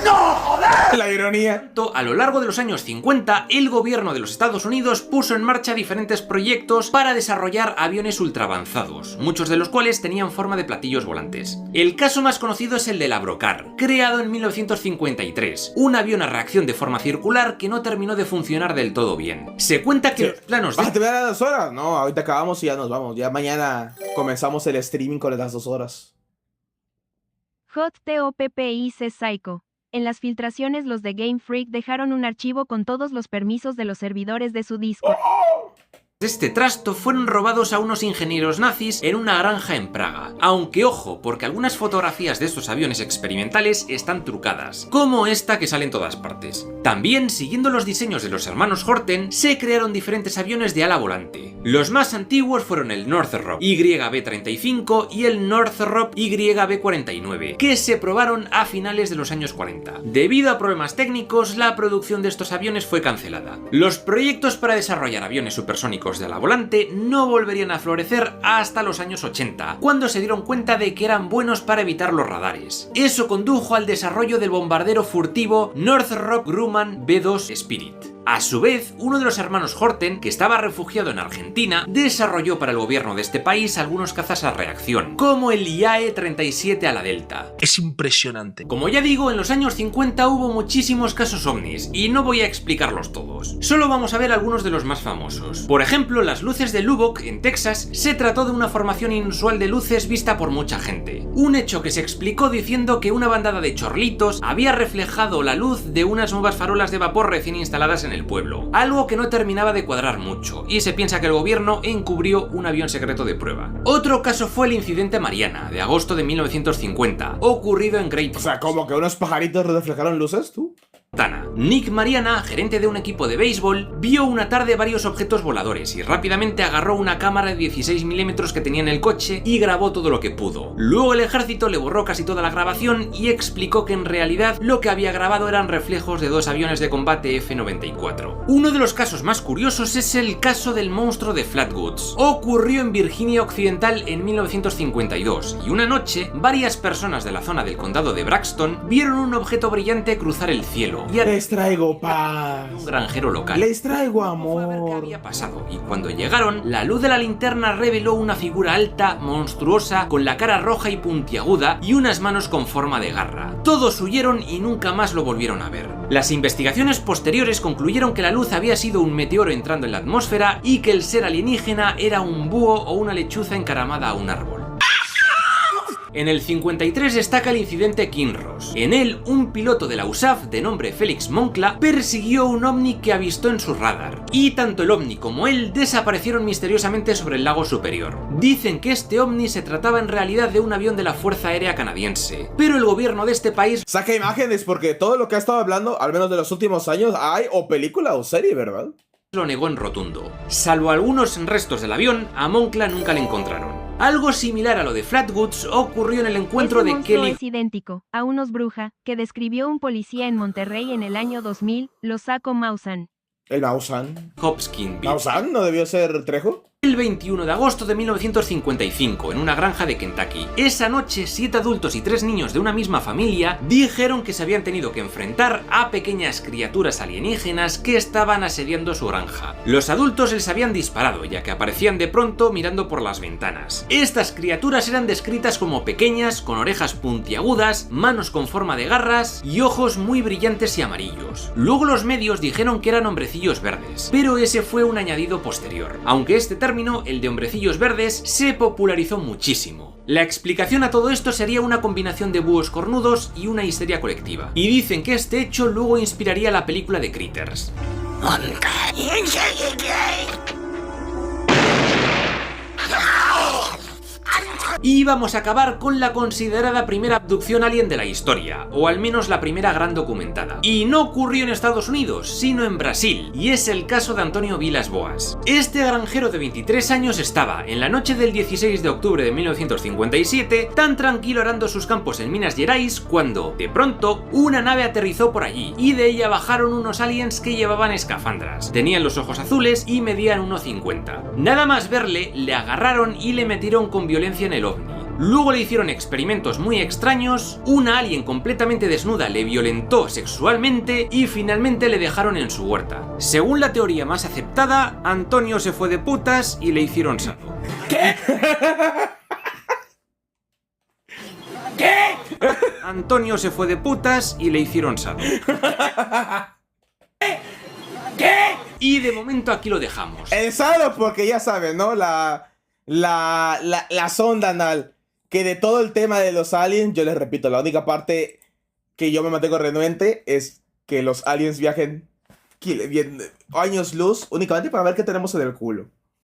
Speaker 1: ¡No, joder! La ironía.
Speaker 2: A lo largo de los años 50, el gobierno de los Estados Unidos puso en marcha diferentes proyectos para desarrollar aviones ultraavanzados, muchos de los cuales tenían forma de platillos volantes. El caso más conocido es el del Avrocar, creado en 1953, un avión a reacción de forma circular que no terminó de funcionar del todo bien. Se cuenta que los planos de...
Speaker 1: ¿Te voy a dar 2 horas? No, ahorita acabamos y ya nos vamos. Ya mañana comenzamos el streaming con las 2 horas.
Speaker 4: Hot TOPPIC Psycho. En las filtraciones los de Game Freak dejaron un archivo con todos los permisos de los servidores de su disco.
Speaker 2: Este trasto fueron robados a unos ingenieros nazis en una granja en Praga. Aunque ojo, porque algunas fotografías de estos aviones experimentales están trucadas, como esta que sale en todas partes. También, siguiendo los diseños de los hermanos Horten, se crearon diferentes aviones de ala volante. Los más antiguos fueron el Northrop YB-35 y el Northrop YB-49, que se probaron a finales de los años 40. Debido a problemas técnicos, la producción de estos aviones fue cancelada. Los proyectos para desarrollar aviones supersónicos de ala volante no volverían a florecer hasta los años 80, cuando se dieron cuenta de que eran buenos para evitar los radares. Eso condujo al desarrollo del bombardero furtivo Northrop Grumman B-2 Spirit. A su vez, uno de los hermanos Horten, que estaba refugiado en Argentina, desarrolló para el gobierno de este país algunos cazas a reacción, como el IAE-37 a la Delta.
Speaker 14: Es impresionante.
Speaker 2: Como ya digo, en los años 50 hubo muchísimos casos ovnis, y no voy a explicarlos todos. Solo vamos a ver algunos de los más famosos. Por ejemplo, las luces de Lubbock, en Texas, se trató de una formación inusual de luces vista por mucha gente. Un hecho que se explicó diciendo que una bandada de chorlitos había reflejado la luz de unas nuevas farolas de vapor recién instaladas en el pueblo, algo que no terminaba de cuadrar mucho, y se piensa que el gobierno encubrió un avión secreto de prueba. Otro caso fue el incidente Mariana, de agosto de 1950, ocurrido en Great Falls.
Speaker 1: O sea, ¿como que unos pajaritos reflejaron luces, tú?
Speaker 2: Nick Mariana, gerente de un equipo de béisbol, vio una tarde varios objetos voladores y rápidamente agarró una cámara de 16 milímetros que tenía en el coche y grabó todo lo que pudo. Luego el ejército le borró casi toda la grabación y explicó que en realidad lo que había grabado eran reflejos de 2 aviones de combate F-94. Uno de los casos más curiosos es el caso del monstruo de Flatwoods. Ocurrió en Virginia Occidental en 1952 y una noche varias personas de la zona del condado de Braxton vieron un objeto brillante cruzar el cielo.
Speaker 1: Les traigo paz.
Speaker 2: Un granjero local.
Speaker 1: Les traigo amor.
Speaker 2: Fue a ver qué había pasado, y cuando llegaron, la luz de la linterna reveló una figura alta, monstruosa, con la cara roja y puntiaguda y unas manos con forma de garra. Todos huyeron y nunca más lo volvieron a ver. Las investigaciones posteriores concluyeron que la luz había sido un meteoro entrando en la atmósfera y que el ser alienígena era un búho o una lechuza encaramada a un árbol. En el 53 destaca el incidente Kinross. En él, un piloto de la USAF de nombre Félix Moncla persiguió un ovni que avistó en su radar, y tanto el ovni como él desaparecieron misteriosamente sobre el lago superior. Dicen que este ovni se trataba en realidad de un avión de la Fuerza Aérea Canadiense, pero el gobierno de este país
Speaker 1: saca imágenes porque todo lo que ha estado hablando, al menos de los últimos años, hay o película o serie, ¿verdad?
Speaker 2: lo negó en rotundo. Salvo algunos restos del avión, a Moncla nunca le encontraron. Algo similar a lo de Flatwoods ocurrió en el encuentro
Speaker 4: Ese
Speaker 2: de
Speaker 4: monstruo
Speaker 2: Kelly.
Speaker 4: Es idéntico a unos bruja que describió un policía en Monterrey en el año 2000, lo Saco Maussan.
Speaker 1: El Maussan.
Speaker 2: Hopkins.
Speaker 1: ¿Maussan no debió ser Trejo?
Speaker 2: El 21 de agosto de 1955, en una granja de Kentucky. Esa noche, 7 adultos y 3 niños de una misma familia dijeron que se habían tenido que enfrentar a pequeñas criaturas alienígenas que estaban asediando su granja. Los adultos les habían disparado, ya que aparecían de pronto mirando por las ventanas. Estas criaturas eran descritas como pequeñas, con orejas puntiagudas, manos con forma de garras y ojos muy brillantes y amarillos. Luego los medios dijeron que eran hombrecillos verdes, pero ese fue un añadido posterior, aunque este término, el de hombrecillos verdes, se popularizó muchísimo. La explicación a todo esto sería una combinación de búhos cornudos y una histeria colectiva, y dicen que este hecho luego inspiraría la película de Critters. Y vamos a acabar con la considerada primera abducción alien de la historia, o al menos la primera gran documentada. Y no ocurrió en Estados Unidos, sino en Brasil, y es el caso de Antonio Vilas Boas. Este granjero de 23 años estaba, en la noche del 16 de octubre de 1957, tan tranquilo arando sus campos en Minas Gerais, cuando, de pronto, una nave aterrizó por allí, y de ella bajaron unos aliens que llevaban escafandras. Tenían los ojos azules y medían 1,50. Nada más verle, le agarraron y le metieron con violencia en el ovni. Luego le hicieron experimentos muy extraños, una alien completamente desnuda le violentó sexualmente y finalmente le dejaron en su huerta. Según la teoría más aceptada, Antonio se fue de putas y le hicieron sado.
Speaker 1: ¿Qué?
Speaker 2: ¿Qué? Antonio se fue de putas y le hicieron sado. ¿Qué? Y de momento aquí lo dejamos.
Speaker 1: El sado porque ya saben, ¿no? La sonda anal. Que de todo el tema de los aliens, yo les repito, la única parte que yo me mantengo renuente es que los aliens viajen años luz únicamente para ver qué tenemos en el culo.